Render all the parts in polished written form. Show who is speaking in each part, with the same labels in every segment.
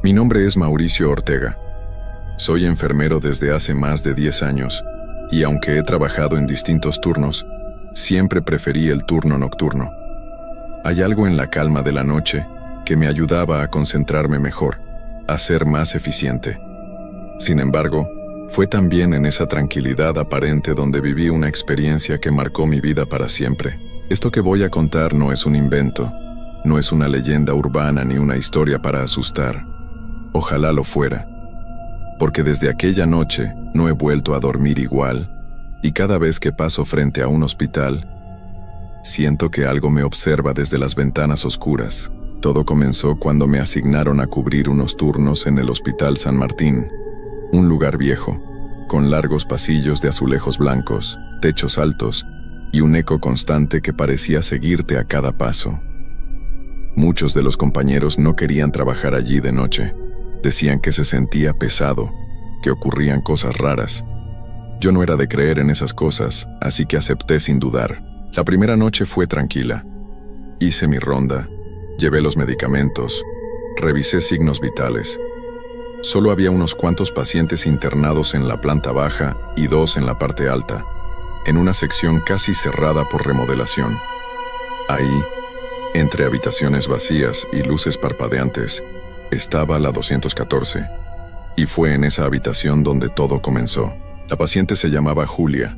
Speaker 1: Mi nombre es Mauricio Ortega. Soy enfermero desde hace más de 10 años y aunque he trabajado en distintos turnos, siempre preferí el turno nocturno. Hay algo en la calma de la noche que me ayudaba a concentrarme mejor, a ser más eficiente. Sin embargo, fue también en esa tranquilidad aparente donde viví una experiencia que marcó mi vida para siempre. Esto que voy a contar no es un invento, no es una leyenda urbana ni una historia para asustar. Ojalá lo fuera, porque desde aquella noche no he vuelto a dormir igual, y cada vez que paso frente a un hospital, siento que algo me observa desde las ventanas oscuras. Todo comenzó cuando me asignaron a cubrir unos turnos en el Hospital San Martín, un lugar viejo, con largos pasillos de azulejos blancos, techos altos y un eco constante que parecía seguirte a cada paso. Muchos de los compañeros no querían trabajar allí de noche. Decían que se sentía pesado, que ocurrían cosas raras. Yo no era de creer en esas cosas, así que acepté sin dudar. La primera noche fue tranquila. Hice mi ronda, llevé los medicamentos, revisé signos vitales. Solo había unos cuantos pacientes internados en la planta baja y 2 en la parte alta, en una sección casi cerrada por remodelación. Ahí, entre habitaciones vacías y luces parpadeantes, estaba la 214, y fue en esa habitación donde todo comenzó. La paciente se llamaba Julia,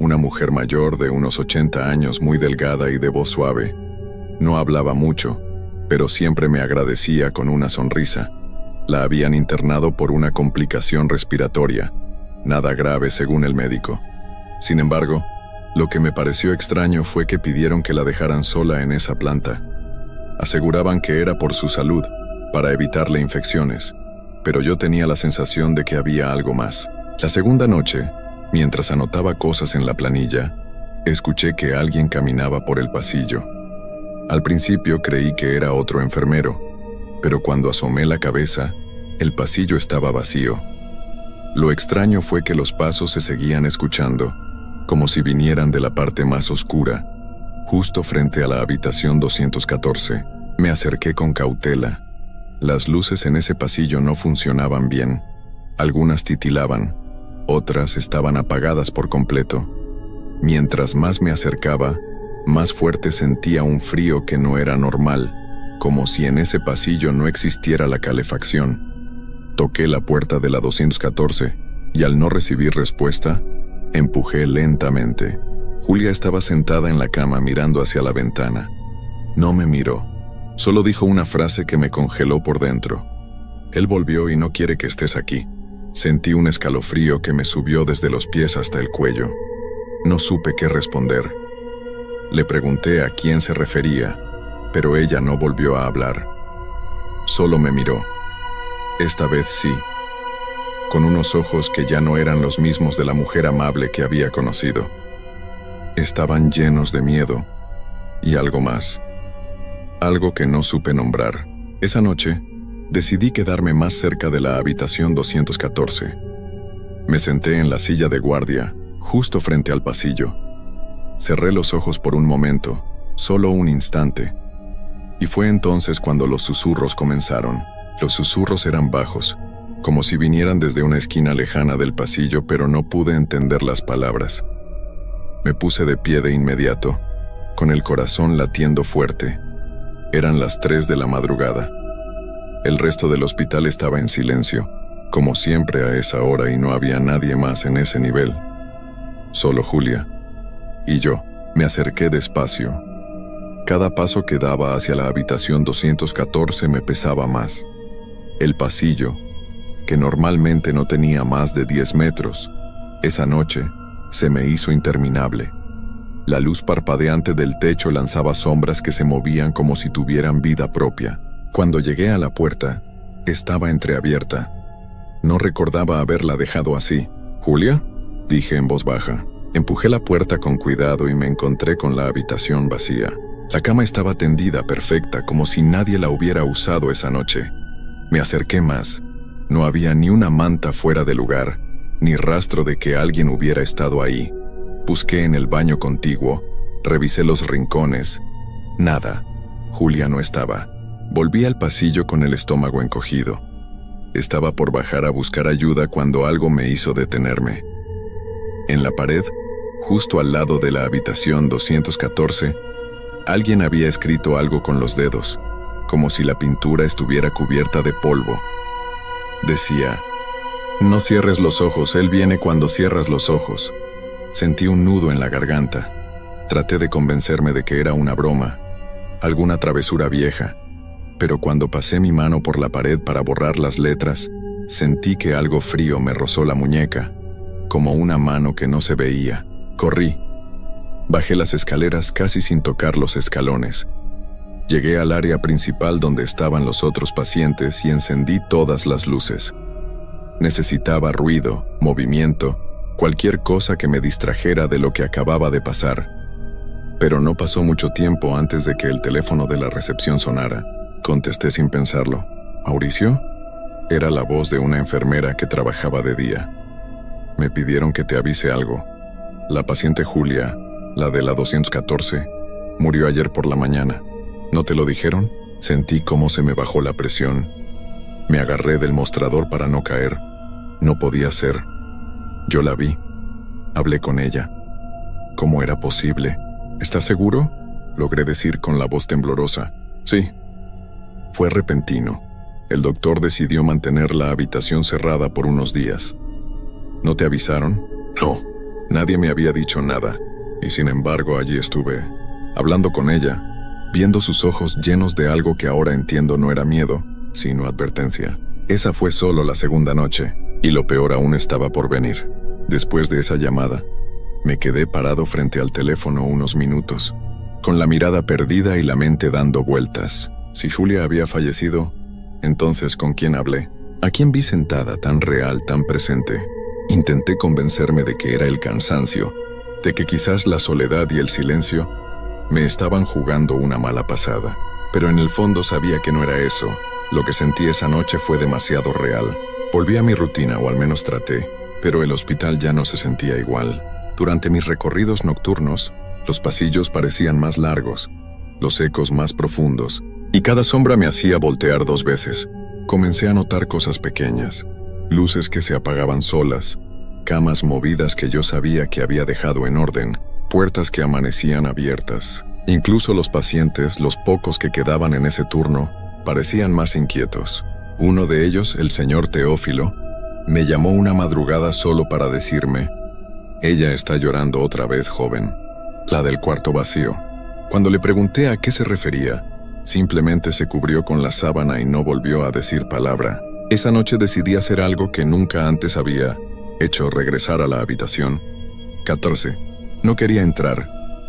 Speaker 1: una mujer mayor de unos 80 años, muy delgada y de voz suave. No hablaba mucho, pero siempre me agradecía con una sonrisa. La habían internado por una complicación respiratoria, nada grave según el médico. Sin embargo, lo que me pareció extraño fue que pidieron que la dejaran sola en esa planta. Aseguraban que era por su salud, para evitarle infecciones, pero yo tenía la sensación de que había algo más. La segunda noche, mientras anotaba cosas en la planilla, escuché que alguien caminaba por el pasillo. Al principio creí que era otro enfermero, pero cuando asomé la cabeza, el pasillo estaba vacío. Lo extraño fue que los pasos se seguían escuchando, como si vinieran de la parte más oscura, justo frente a la habitación 214. Me acerqué con cautela. Las luces en ese pasillo no funcionaban bien. Algunas titilaban, otras estaban apagadas por completo. Mientras más me acercaba, más fuerte sentía un frío que no era normal, como si en ese pasillo no existiera la calefacción. Toqué la puerta de la 214 y al no recibir respuesta, empujé lentamente. Julia estaba sentada en la cama mirando hacia la ventana. No me miró. Solo dijo una frase que me congeló por dentro. Él volvió y no quiere que estés aquí. Sentí un escalofrío que me subió desde los pies hasta el cuello. No supe qué responder. Le pregunté a quién se refería, pero ella no volvió a hablar. Solo me miró. Esta vez sí, con unos ojos que ya no eran los mismos de la mujer amable que había conocido. Estaban llenos de miedo y algo más. Algo que no supe nombrar. Esa noche, decidí quedarme más cerca de la habitación 214. Me senté en la silla de guardia, justo frente al pasillo. Cerré los ojos por un momento, solo un instante. Y fue entonces cuando los susurros comenzaron. Los susurros eran bajos, como si vinieran desde una esquina lejana del pasillo, pero no pude entender las palabras. Me puse de pie de inmediato, con el corazón latiendo fuerte. Eran las 3 de la madrugada. El resto del hospital estaba en silencio, como siempre a esa hora, y no había nadie más en ese nivel. Solo Julia y yo. Me acerqué despacio. Cada paso que daba hacia la habitación 214 me pesaba más. El pasillo, que normalmente no tenía más de 10 metros, esa noche se me hizo interminable. La luz parpadeante del techo lanzaba sombras que se movían como si tuvieran vida propia. Cuando llegué a la puerta, estaba entreabierta. No recordaba haberla dejado así. ¿Julia?, dije en voz baja. Empujé la puerta con cuidado y me encontré con la habitación vacía. La cama estaba tendida perfecta, como si nadie la hubiera usado esa noche. Me acerqué más. No había ni una manta fuera de lugar, ni rastro de que alguien hubiera estado ahí. Busqué en el baño contiguo, revisé los rincones. Nada. Julia no estaba. Volví al pasillo con el estómago encogido. Estaba por bajar a buscar ayuda cuando algo me hizo detenerme. En la pared, justo al lado de la habitación 214, alguien había escrito algo con los dedos, como si la pintura estuviera cubierta de polvo. Decía: «No cierres los ojos, él viene cuando cierras los ojos». Sentí un nudo en la garganta. Traté de convencerme de que era una broma, alguna travesura vieja, pero cuando pasé mi mano por la pared para borrar las letras, sentí que algo frío me rozó la muñeca, como una mano que no se veía. Corrí. Bajé las escaleras casi sin tocar los escalones. Llegué al área principal donde estaban los otros pacientes y encendí todas las luces. Necesitaba ruido, movimiento, cualquier cosa que me distrajera de lo que acababa de pasar. Pero no pasó mucho tiempo antes de que el teléfono de la recepción sonara. Contesté sin pensarlo. ¿Mauricio? Era la voz de una enfermera que trabajaba de día. Me pidieron que te avise algo. La paciente Julia, la de la 214, murió ayer por la mañana. ¿No te lo dijeron? Sentí cómo se me bajó la presión. Me agarré del mostrador para no caer. No podía ser. Yo la vi. Hablé con ella. ¿Cómo era posible? ¿Estás seguro?, logré decir con la voz temblorosa. Sí. Fue repentino. El doctor decidió mantener la habitación cerrada por unos días. ¿No te avisaron? No. Nadie me había dicho nada. Y sin embargo allí estuve, hablando con ella, viendo sus ojos llenos de algo que ahora entiendo no era miedo, sino advertencia. Esa fue solo la segunda noche, y lo peor aún estaba por venir. Después de esa llamada, me quedé parado frente al teléfono unos minutos, con la mirada perdida y la mente dando vueltas. Si Julia había fallecido, entonces ¿con quién hablé? ¿A quién vi sentada, tan real, tan presente? Intenté convencerme de que era el cansancio, de que quizás la soledad y el silencio me estaban jugando una mala pasada. Pero en el fondo sabía que no era eso. Lo que sentí esa noche fue demasiado real. Volví a mi rutina, o al menos traté, pero el hospital ya no se sentía igual. Durante mis recorridos nocturnos, los pasillos parecían más largos, los ecos más profundos, y cada sombra me hacía voltear 2 veces. Comencé a notar cosas pequeñas, luces que se apagaban solas, camas movidas que yo sabía que había dejado en orden, puertas que amanecían abiertas. Incluso los pacientes, los pocos que quedaban en ese turno, parecían más inquietos. Uno de ellos, el señor Teófilo, me llamó una madrugada solo para decirme: «Ella está llorando otra vez, joven». La del cuarto vacío. Cuando le pregunté a qué se refería, simplemente se cubrió con la sábana y no volvió a decir palabra. Esa noche decidí hacer algo que nunca antes había hecho: regresar a la habitación 14. No quería entrar,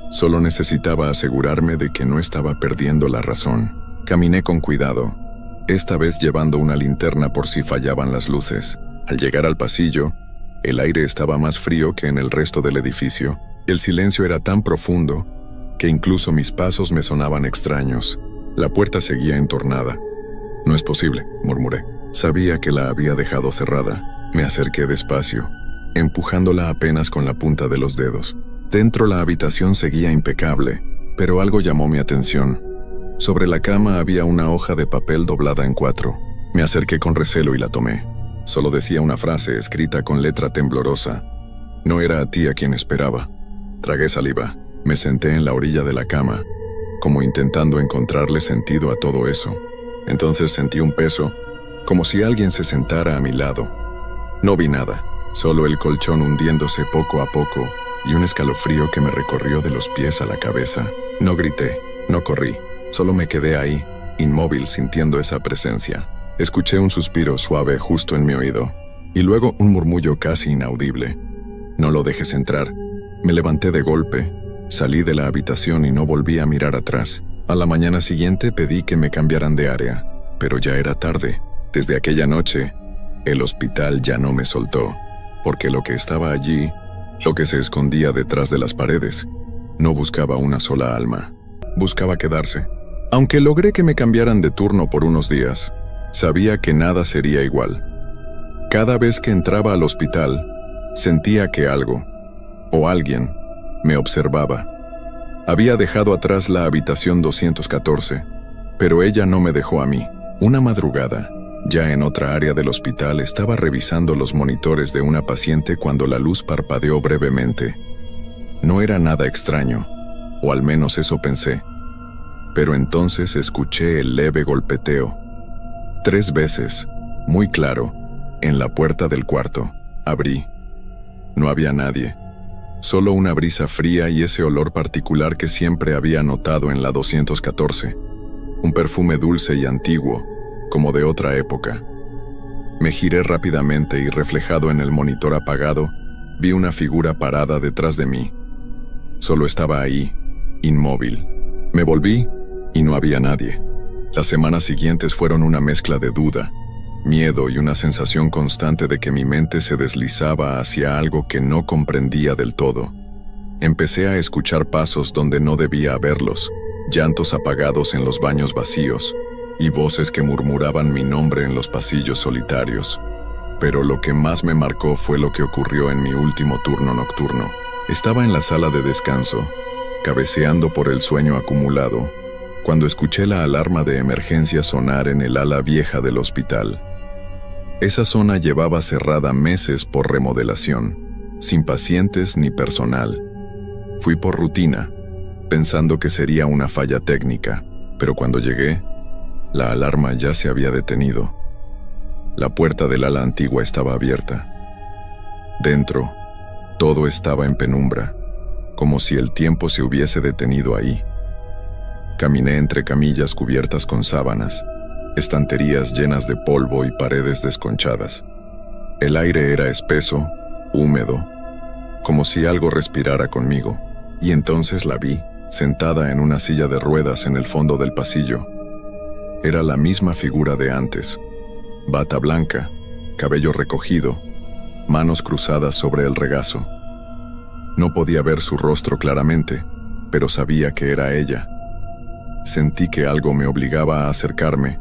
Speaker 1: solo necesitaba asegurarme de que no estaba perdiendo la razón. Caminé con cuidado, esta vez llevando una linterna por si fallaban las luces. Al llegar al pasillo, el aire estaba más frío que en el resto del edificio. El silencio era tan profundo que incluso mis pasos me sonaban extraños. La puerta seguía entornada. «No es posible», murmuré. Sabía que la había dejado cerrada. Me acerqué despacio, empujándola apenas con la punta de los dedos. Dentro la habitación seguía impecable, pero algo llamó mi atención. Sobre la cama había una hoja de papel doblada en 4. Me acerqué con recelo y la tomé. Solo decía una frase escrita con letra temblorosa. «No era a ti a quien esperaba». Tragué saliva. Me senté en la orilla de la cama, como intentando encontrarle sentido a todo eso. Entonces sentí un peso, como si alguien se sentara a mi lado. No vi nada, solo el colchón hundiéndose poco a poco y un escalofrío que me recorrió de los pies a la cabeza. No grité, no corrí, solo me quedé ahí, inmóvil, sintiendo esa presencia. Escuché un suspiro suave justo en mi oído, y luego un murmullo casi inaudible. «No lo dejes entrar». Me levanté de golpe, salí de la habitación y no volví a mirar atrás. A la mañana siguiente pedí que me cambiaran de área, pero ya era tarde. Desde aquella noche, el hospital ya no me soltó, porque lo que estaba allí, lo que se escondía detrás de las paredes, no buscaba una sola alma. Buscaba quedarse. Aunque logré que me cambiaran de turno por unos días, sabía que nada sería igual. Cada vez que entraba al hospital, sentía que algo, o alguien, me observaba. Había dejado atrás la habitación 214, pero ella no me dejó a mí. Una madrugada, Ya en otra área del hospital estaba revisando los monitores de una paciente cuando la luz parpadeó brevemente. No era nada extraño, o al menos eso pensé. Pero entonces escuché el leve golpeteo. 3 veces, muy claro, en la puerta del cuarto. Abrí. No había nadie. Solo una brisa fría y ese olor particular que siempre había notado en la 214. Un perfume dulce y antiguo, como de otra época. Me giré rápidamente y reflejado en el monitor apagado, vi una figura parada detrás de mí. Solo estaba ahí, inmóvil. Me volví y no había nadie. Las semanas siguientes fueron una mezcla de duda, miedo y una sensación constante de que mi mente se deslizaba hacia algo que no comprendía del todo. Empecé a escuchar pasos donde no debía haberlos, llantos apagados en los baños vacíos y voces que murmuraban mi nombre en los pasillos solitarios. Pero lo que más me marcó fue lo que ocurrió en mi último turno nocturno. Estaba en la sala de descanso, cabeceando por el sueño acumulado, cuando escuché la alarma de emergencia sonar en el ala vieja del hospital. Esa zona llevaba cerrada meses por remodelación, sin pacientes ni personal. Fui por rutina, pensando que sería una falla técnica, pero cuando llegué, la alarma ya se había detenido. La puerta del ala antigua estaba abierta. Dentro, todo estaba en penumbra, como si el tiempo se hubiese detenido ahí. Caminé entre camillas cubiertas con sábanas, estanterías llenas de polvo y paredes desconchadas. El aire era espeso, húmedo, como si algo respirara conmigo, y entonces la vi, sentada en una silla de ruedas en el fondo del pasillo. Era la misma figura de antes, bata blanca, cabello recogido, manos cruzadas sobre el regazo. No podía ver su rostro claramente, pero sabía que era ella. Sentí que algo me obligaba a acercarme,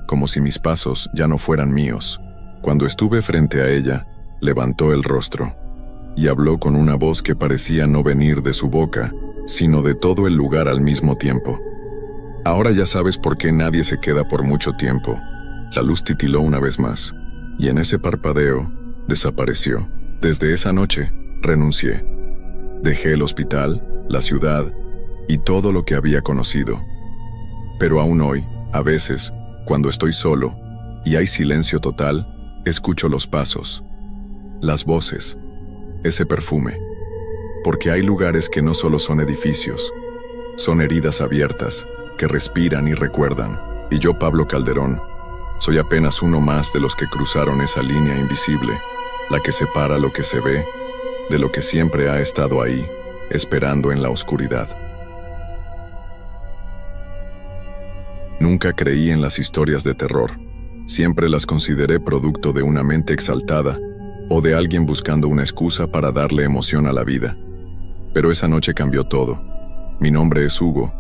Speaker 1: como si mis pasos ya no fueran míos. Cuando estuve frente a ella, levantó el rostro y habló con una voz que parecía no venir de su boca, sino de todo el lugar al mismo tiempo. Ahora ya sabes por qué nadie se queda por mucho tiempo. La luz titiló una vez más, y en ese parpadeo, desapareció. Desde esa noche, renuncié. Dejé el hospital, la ciudad y todo lo que había conocido. Pero aún hoy, a veces, cuando estoy solo y hay silencio total, escucho los pasos, las voces, ese perfume. Porque hay lugares que no solo son edificios, son heridas abiertas, que respiran y recuerdan. Y yo, Pablo Calderón, soy apenas uno más de los que cruzaron esa línea invisible, la que separa lo que se ve de lo que siempre ha estado ahí, esperando en la oscuridad. Nunca creí en las historias de terror. Siempre las consideré producto de una mente exaltada o de alguien buscando una excusa para darle emoción a la vida. Pero esa noche cambió todo. Mi nombre es Hugo,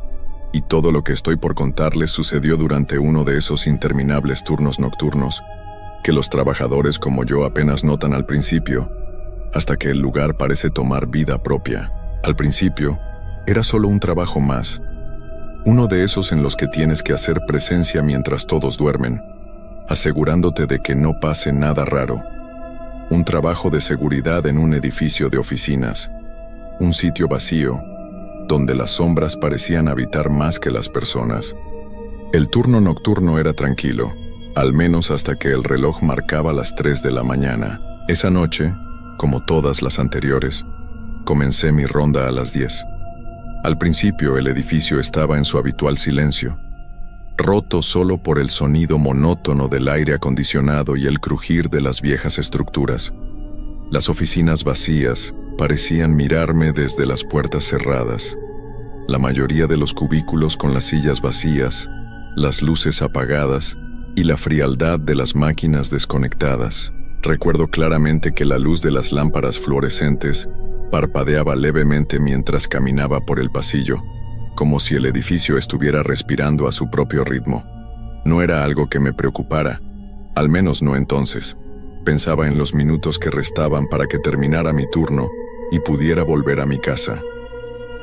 Speaker 1: y todo lo que estoy por contarles sucedió durante uno de esos interminables turnos nocturnos que los trabajadores como yo apenas notan al principio, hasta que el lugar parece tomar vida propia. Al principio, era solo un trabajo más, uno de esos en los que tienes que hacer presencia mientras todos duermen, asegurándote de que no pase nada raro. Un trabajo de seguridad en un edificio de oficinas, un sitio vacío, donde las sombras parecían habitar más que las personas. El turno nocturno era tranquilo, al menos hasta que el reloj marcaba las 3 de la mañana. Esa noche, como todas las anteriores, comencé mi ronda a las 10. Al principio el edificio estaba en su habitual silencio, roto solo por el sonido monótono del aire acondicionado y el crujir de las viejas estructuras. Las oficinas vacías parecían mirarme desde las puertas cerradas. La mayoría de los cubículos con las sillas vacías, las luces apagadas y la frialdad de las máquinas desconectadas. Recuerdo claramente que la luz de las lámparas fluorescentes parpadeaba levemente mientras caminaba por el pasillo, como si el edificio estuviera respirando a su propio ritmo. No era algo que me preocupara, al menos no entonces. Pensaba en los minutos que restaban para que terminara mi turno y pudiera volver a mi casa.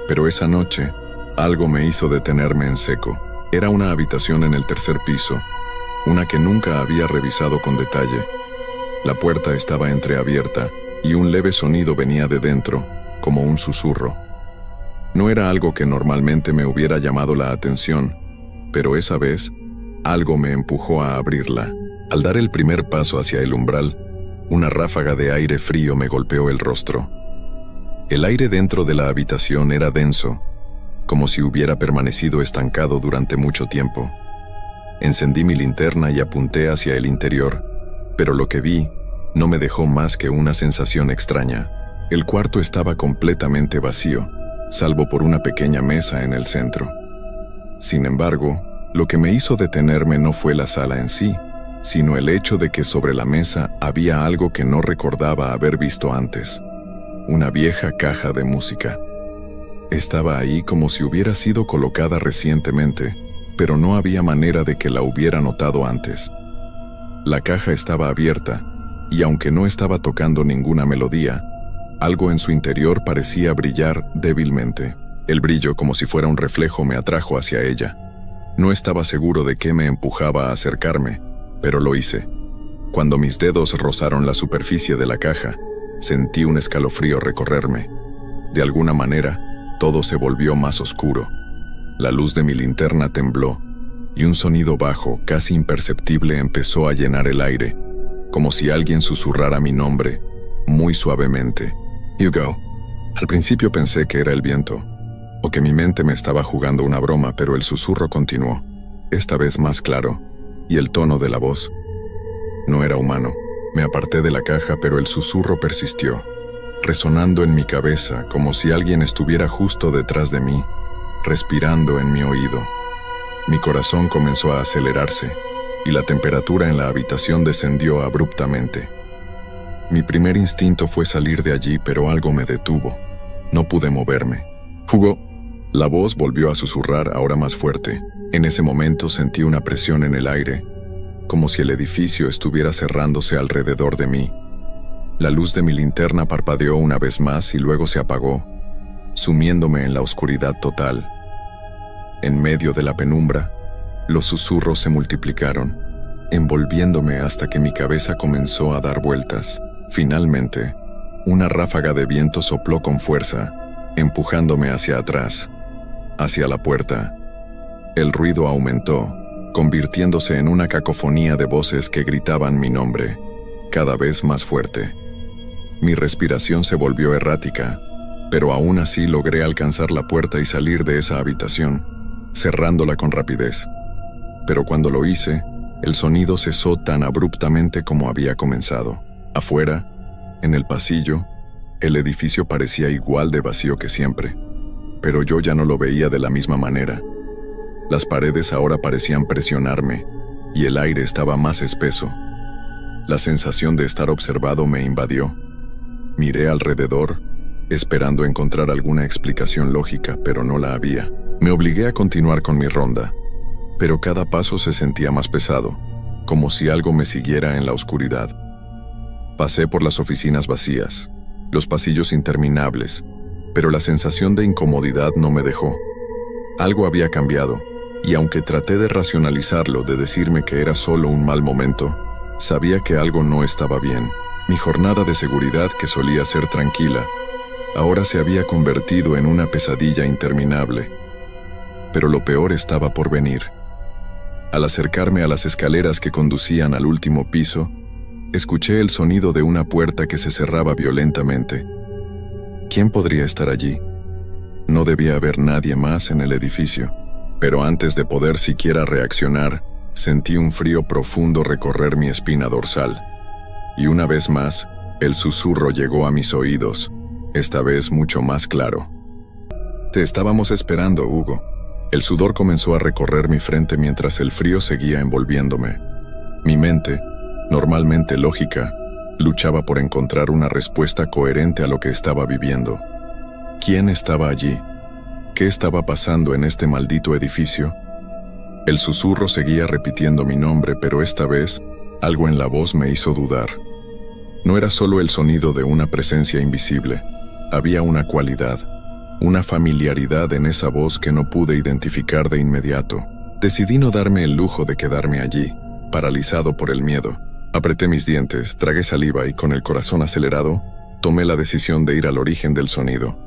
Speaker 1: Pero esa noche, algo me hizo detenerme en seco. Era una habitación en el 3er piso, una que nunca había revisado con detalle. La puerta estaba entreabierta y un leve sonido venía de dentro, como un susurro. No era algo que normalmente me hubiera llamado la atención, pero esa vez, algo me empujó a abrirla. Al dar el primer paso hacia el umbral, una ráfaga de aire frío me golpeó el rostro. El aire dentro de la habitación era denso, como si hubiera permanecido estancado durante mucho tiempo. Encendí mi linterna y apunté hacia el interior, pero lo que vi no me dejó más que una sensación extraña. El cuarto estaba completamente vacío, salvo por una pequeña mesa en el centro. Sin embargo, lo que me hizo detenerme no fue la sala en sí, sino el hecho de que sobre la mesa había algo que no recordaba haber visto antes: una vieja caja de música. Estaba ahí como si hubiera sido colocada recientemente, pero no había manera de que la hubiera notado antes. La caja estaba abierta, y aunque no estaba tocando ninguna melodía, algo en su interior parecía brillar débilmente. El brillo, como si fuera un reflejo, me atrajo hacia ella. No estaba seguro de qué me empujaba a acercarme, pero lo hice. Cuando mis dedos rozaron la superficie de la caja, sentí un escalofrío recorrerme. De alguna manera, todo se volvió más oscuro. La luz de mi linterna tembló, y un sonido bajo, casi imperceptible, empezó a llenar el aire, como si alguien susurrara mi nombre, muy suavemente. Hugo. Al principio pensé que era el viento, o que mi mente me estaba jugando una broma, pero el susurro continuó, esta vez más claro, y el tono de la voz no era humano. Me aparté de la caja, pero el susurro persistió, resonando en mi cabeza como si alguien estuviera justo detrás de mí, respirando en mi oído. Mi corazón comenzó a acelerarse, y la temperatura en la habitación descendió abruptamente. Mi primer instinto fue salir de allí, pero algo me detuvo. No pude moverme. Hugo. La voz volvió a susurrar, ahora más fuerte. En ese momento sentí una presión en el aire, como si el edificio estuviera cerrándose alrededor de mí. La luz de mi linterna parpadeó una vez más y luego se apagó, sumiéndome en la oscuridad total. En medio de la penumbra, los susurros se multiplicaron, envolviéndome hasta que mi cabeza comenzó a dar vueltas. Finalmente, una ráfaga de viento sopló con fuerza, empujándome hacia atrás, hacia la puerta. El ruido aumentó, convirtiéndose en una cacofonía de voces que gritaban mi nombre, cada vez más fuerte. Mi respiración se volvió errática, pero aún así logré alcanzar la puerta y salir de esa habitación, cerrándola con rapidez. Pero cuando lo hice, el sonido cesó tan abruptamente como había comenzado. Afuera, en el pasillo, el edificio parecía igual de vacío que siempre, pero yo ya no lo veía de la misma manera. Las paredes ahora parecían presionarme, y el aire estaba más espeso. La sensación de estar observado me invadió. Miré alrededor, esperando encontrar alguna explicación lógica, pero no la había. Me obligué a continuar con mi ronda, pero cada paso se sentía más pesado, como si algo me siguiera en la oscuridad. Pasé por las oficinas vacías, los pasillos interminables, pero la sensación de incomodidad no me dejó. Algo había cambiado, y aunque traté de racionalizarlo, de decirme que era solo un mal momento, sabía que algo no estaba bien. Mi jornada de seguridad, que solía ser tranquila, ahora se había convertido en una pesadilla interminable. Pero lo peor estaba por venir. Al acercarme a las escaleras que conducían al último piso, escuché el sonido de una puerta que se cerraba violentamente. ¿Quién podría estar allí? No debía haber nadie más en el edificio, pero antes de poder siquiera reaccionar, sentí un frío profundo recorrer mi espina dorsal. Y una vez más, el susurro llegó a mis oídos, esta vez mucho más claro. Te estábamos esperando, Hugo. El sudor comenzó a recorrer mi frente mientras el frío seguía envolviéndome. Mi mente, normalmente lógica, luchaba por encontrar una respuesta coherente a lo que estaba viviendo. ¿Quién estaba allí? ¿Qué estaba pasando en este maldito edificio? El susurro seguía repitiendo mi nombre, pero esta vez, algo en la voz me hizo dudar. No era solo el sonido de una presencia invisible. Había una cualidad, una familiaridad en esa voz que no pude identificar de inmediato. Decidí no darme el lujo de quedarme allí. paralizado por el miedo. Apreté mis dientes, tragué saliva y con el corazón acelerado, tomé la decisión de ir al origen del sonido.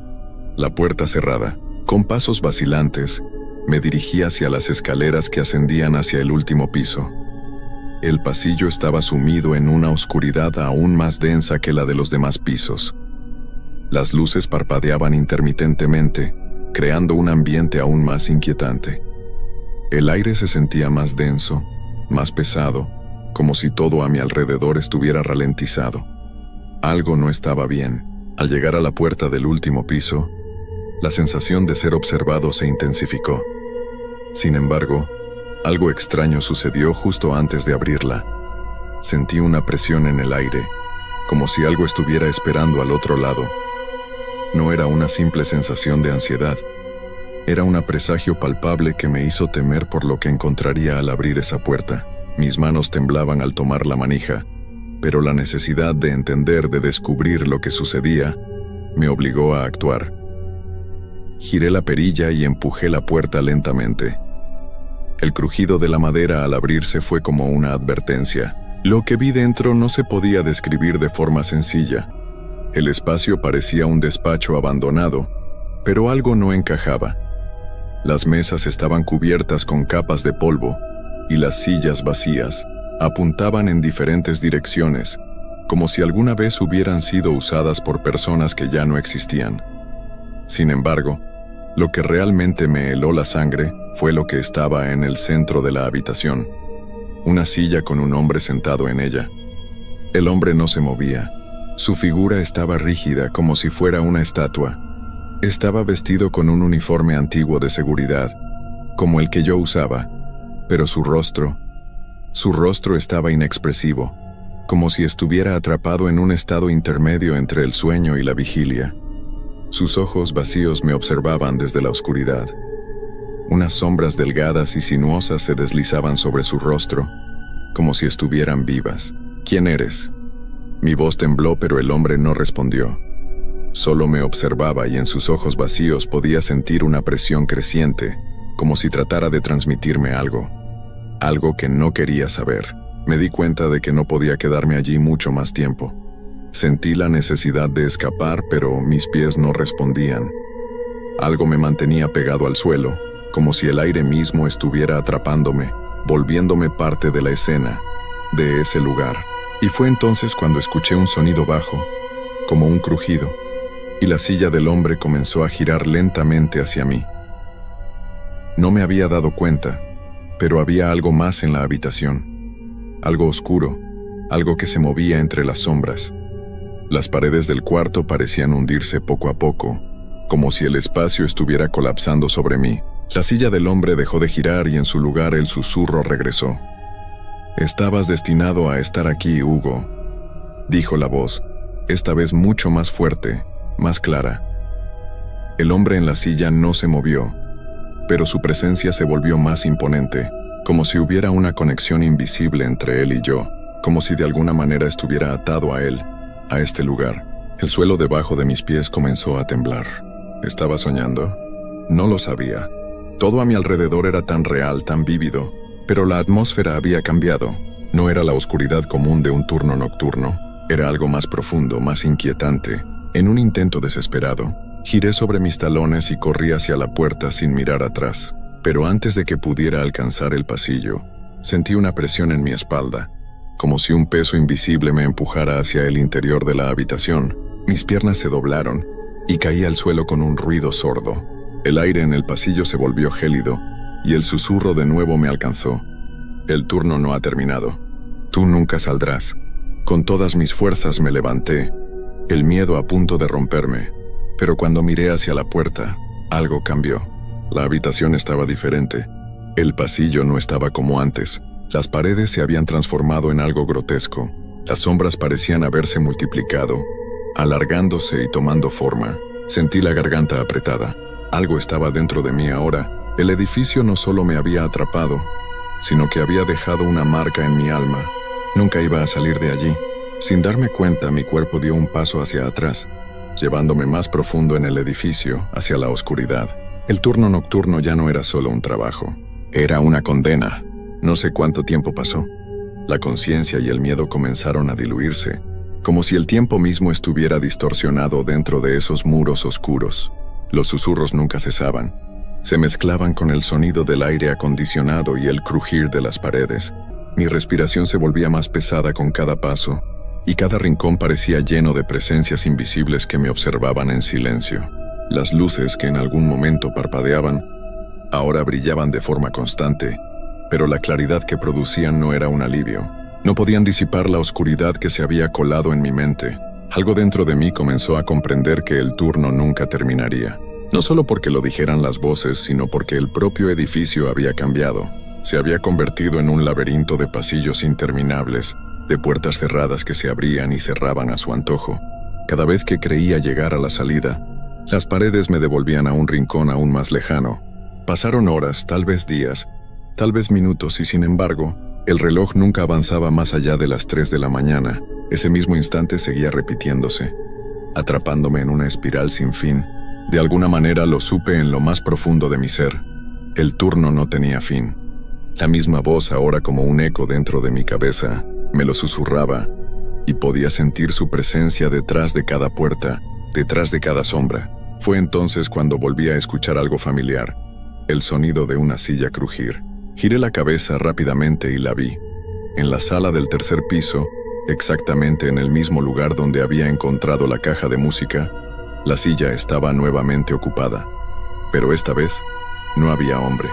Speaker 1: La puerta cerrada, con pasos vacilantes, me dirigí hacia las escaleras que ascendían hacia el último piso. El pasillo estaba sumido en una oscuridad aún más densa que la de los demás pisos. Las luces parpadeaban intermitentemente, creando un ambiente aún más inquietante. El aire se sentía más denso, más pesado, como si todo a mi alrededor estuviera ralentizado. Algo no estaba bien. Al llegar a la puerta del último piso, la sensación de ser observado se intensificó. Sin embargo, algo extraño sucedió justo antes de abrirla. Sentí una presión en el aire, como si algo estuviera esperando al otro lado. No era una simple sensación de ansiedad. Era un presagio palpable que me hizo temer por lo que encontraría al abrir esa puerta. Mis manos temblaban al tomar la manija, pero la necesidad de entender, de descubrir lo que sucedía, me obligó a actuar. Giré la perilla y empujé la puerta lentamente. El crujido de la madera al abrirse fue como una advertencia. Lo que vi dentro no se podía describir de forma sencilla. El espacio parecía un despacho abandonado, pero algo no encajaba. Las mesas estaban cubiertas con capas de polvo, y las sillas vacías apuntaban en diferentes direcciones, como si alguna vez hubieran sido usadas por personas que ya no existían. Sin embargo, lo que realmente me heló la sangre fue lo que estaba en el centro de la habitación. Una silla con un hombre sentado en ella. El hombre no se movía. Su figura estaba rígida como si fuera una estatua. Estaba vestido con un uniforme antiguo de seguridad, como el que yo usaba, pero su rostro estaba inexpresivo, como si estuviera atrapado en un estado intermedio entre el sueño y la vigilia. Sus ojos vacíos me observaban desde la oscuridad. Unas sombras delgadas y sinuosas se deslizaban sobre su rostro, como si estuvieran vivas. ¿Quién eres? Mi voz tembló, pero el hombre no respondió. Solo me observaba y en sus ojos vacíos podía sentir una presión creciente, como si tratara de transmitirme algo que no quería saber. Me di cuenta de que no podía quedarme allí mucho más tiempo. Sentí la necesidad de escapar, pero mis pies no respondían. Algo me mantenía pegado al suelo, como si el aire mismo estuviera atrapándome, volviéndome parte de la escena, de ese lugar. Y fue entonces cuando escuché un sonido bajo, como un crujido, y la silla del hombre comenzó a girar lentamente hacia mí. No me había dado cuenta, pero había algo más en la habitación. Algo oscuro, algo que se movía entre las sombras. Las paredes del cuarto parecían hundirse poco a poco, como si el espacio estuviera colapsando sobre mí. La silla del hombre dejó de girar y en su lugar el susurro regresó. «Estabas destinado a estar aquí, Hugo», dijo la voz, esta vez mucho más fuerte, más clara. El hombre en la silla no se movió, pero su presencia se volvió más imponente, como si hubiera una conexión invisible entre él y yo, como si de alguna manera estuviera atado a él, a este lugar. El suelo debajo de mis pies comenzó a temblar. ¿Estaba soñando? No lo sabía. Todo a mi alrededor era tan real, tan vívido, pero la atmósfera había cambiado. No era la oscuridad común de un turno nocturno, era algo más profundo, más inquietante. En un intento desesperado, giré sobre mis talones y corrí hacia la puerta sin mirar atrás. Pero antes de que pudiera alcanzar el pasillo, sentí una presión en mi espalda, como si un peso invisible me empujara hacia el interior de la habitación. Mis piernas se doblaron y caí al suelo con un ruido sordo. El aire en el pasillo se volvió gélido y el susurro de nuevo me alcanzó. El turno no ha terminado. Tú nunca saldrás. Con todas mis fuerzas me levanté, el miedo a punto de romperme. Pero cuando miré hacia la puerta, algo cambió. La habitación estaba diferente. El pasillo no estaba como antes. Las paredes se habían transformado en algo grotesco. Las sombras parecían haberse multiplicado, alargándose y tomando forma. Sentí la garganta apretada. Algo estaba dentro de mí ahora. El edificio no solo me había atrapado, sino que había dejado una marca en mi alma. Nunca iba a salir de allí. Sin darme cuenta, mi cuerpo dio un paso hacia atrás, llevándome más profundo en el edificio, hacia la oscuridad. El turno nocturno ya no era solo un trabajo. Era una condena. No sé cuánto tiempo pasó. La conciencia y el miedo comenzaron a diluirse, como si el tiempo mismo estuviera distorsionado dentro de esos muros oscuros. Los susurros nunca cesaban. Se mezclaban con el sonido del aire acondicionado y el crujir de las paredes. Mi respiración se volvía más pesada con cada paso, y cada rincón parecía lleno de presencias invisibles que me observaban en silencio. Las luces que en algún momento parpadeaban, ahora brillaban de forma constante, pero la claridad que producían no era un alivio. No podían disipar la oscuridad que se había colado en mi mente. Algo dentro de mí comenzó a comprender que el turno nunca terminaría. No solo porque lo dijeran las voces, sino porque el propio edificio había cambiado. Se había convertido en un laberinto de pasillos interminables, de puertas cerradas que se abrían y cerraban a su antojo. Cada vez que creía llegar a la salida, las paredes me devolvían a un rincón aún más lejano. Pasaron horas, tal vez días, tal vez minutos, y sin embargo, el reloj nunca avanzaba más allá de las 3 de la mañana. Ese mismo instante seguía repitiéndose, atrapándome en una espiral sin fin. De alguna manera lo supe en lo más profundo de mi ser. El turno no tenía fin. La misma voz, ahora como un eco dentro de mi cabeza, me lo susurraba, y podía sentir su presencia detrás de cada puerta, detrás de cada sombra. Fue entonces cuando volví a escuchar algo familiar, el sonido de una silla crujir. Giré la cabeza rápidamente y la vi. En la sala del tercer piso, exactamente en el mismo lugar donde había encontrado la caja de música, la silla estaba nuevamente ocupada, pero esta vez no había hombre.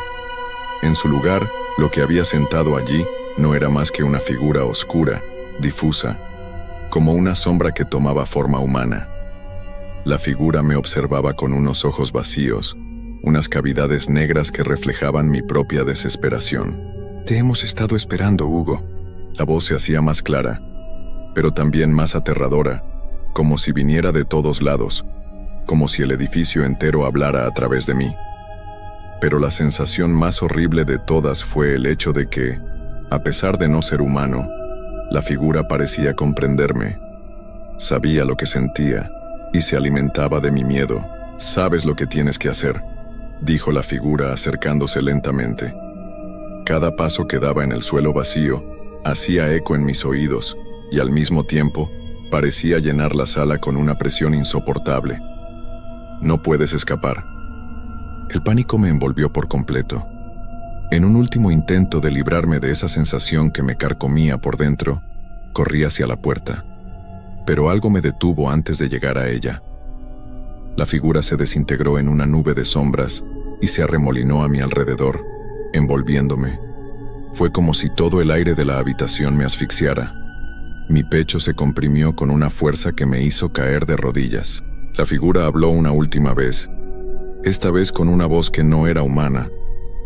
Speaker 1: En su lugar, lo que había sentado allí no era más que una figura oscura, difusa, como una sombra que tomaba forma humana. La figura me observaba con unos ojos vacíos, unas cavidades negras que reflejaban mi propia desesperación. «Te hemos estado esperando, Hugo». La voz se hacía más clara, pero también más aterradora, como si viniera de todos lados, como si el edificio entero hablara a través de mí. Pero la sensación más horrible de todas fue el hecho de que, a pesar de no ser humano, la figura parecía comprenderme. Sabía lo que sentía y se alimentaba de mi miedo. «Sabes lo que tienes que hacer», dijo la figura acercándose lentamente. Cada paso que daba en el suelo vacío hacía eco en mis oídos y al mismo tiempo parecía llenar la sala con una presión insoportable. «No puedes escapar». El pánico me envolvió por completo. En un último intento de librarme de esa sensación que me carcomía por dentro, corrí hacia la puerta. Pero algo me detuvo antes de llegar a ella. La figura se desintegró en una nube de sombras y se arremolinó a mi alrededor, envolviéndome. Fue como si todo el aire de la habitación me asfixiara. Mi pecho se comprimió con una fuerza que me hizo caer de rodillas. La figura habló una última vez, esta vez con una voz que no era humana,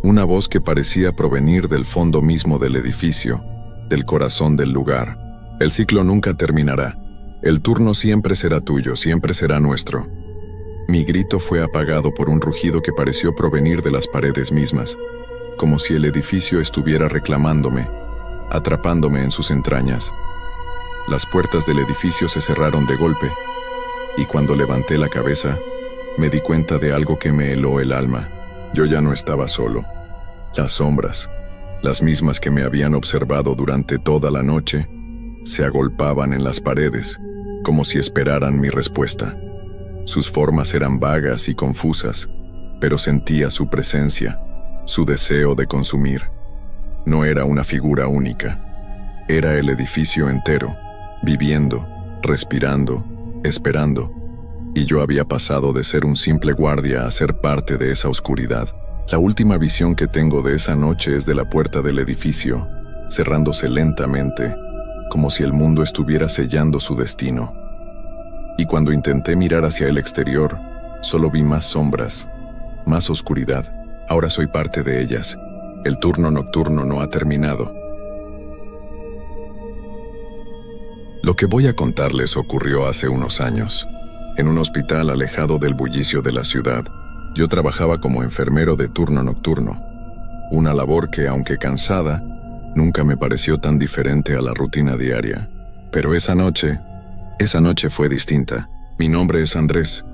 Speaker 1: una voz que parecía provenir del fondo mismo del edificio, del corazón del lugar. «El ciclo nunca terminará. El turno siempre será tuyo, siempre será nuestro». Mi grito fue apagado por un rugido que pareció provenir de las paredes mismas, como si el edificio estuviera reclamándome, atrapándome en sus entrañas. Las puertas del edificio se cerraron de golpe, y cuando levanté la cabeza, me di cuenta de algo que me heló el alma. Yo ya no estaba solo. Las sombras, las mismas que me habían observado durante toda la noche, se agolpaban en las paredes, como si esperaran mi respuesta. Sus formas eran vagas y confusas, pero sentía su presencia, su deseo de consumir. No era una figura única, era el edificio entero, viviendo, respirando, esperando, y yo había pasado de ser un simple guardia a ser parte de esa oscuridad. La última visión que tengo de esa noche es de la puerta del edificio, cerrándose lentamente, como si el mundo estuviera sellando su destino. Y cuando intenté mirar hacia el exterior, solo vi más sombras, más oscuridad. Ahora soy parte de ellas. El turno nocturno no ha terminado. Lo que voy a contarles ocurrió hace unos años. En un hospital alejado del bullicio de la ciudad, yo trabajaba como enfermero de turno nocturno. Una labor que, aunque cansada, nunca me pareció tan diferente a la rutina diaria. Pero esa noche fue distinta. Mi nombre es Andrés,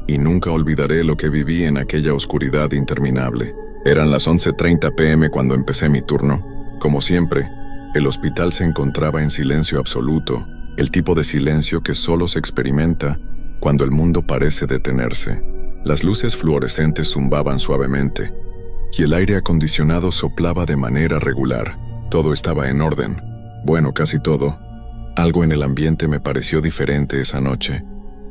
Speaker 1: y nunca olvidaré lo que viví en aquella oscuridad interminable. Eran las 11:30 p.m. cuando empecé mi turno. Como siempre, El hospital se encontraba en silencio absoluto, el tipo de silencio que solo se experimenta cuando el mundo parece detenerse. Las luces fluorescentes zumbaban suavemente, y el aire acondicionado soplaba de manera regular. Todo estaba en orden. Bueno, casi todo. Algo en el ambiente me pareció diferente esa noche,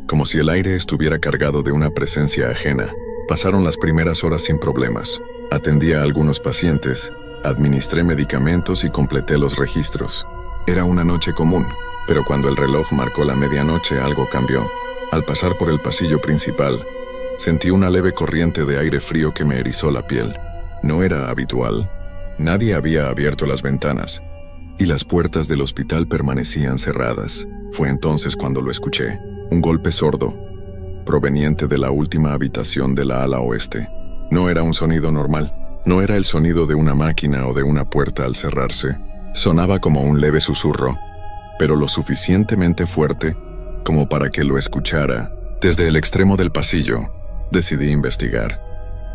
Speaker 1: como si el aire estuviera cargado de una presencia ajena. Pasaron las primeras horas sin problemas. Atendí a algunos pacientes, administré medicamentos y completé los registros. Era una noche común, pero cuando el reloj marcó la medianoche algo cambió. Al pasar por el pasillo principal, sentí una leve corriente de aire frío que me erizó la piel. No era habitual. Nadie había abierto las ventanas, y las puertas del hospital permanecían cerradas. Fue entonces cuando lo escuché, un golpe sordo, proveniente de la última habitación de la ala oeste. No era un sonido normal, no era el sonido de una máquina o de una puerta al cerrarse. Sonaba como un leve susurro, pero lo suficientemente fuerte como para que lo escuchara. Desde el extremo del pasillo, decidí investigar.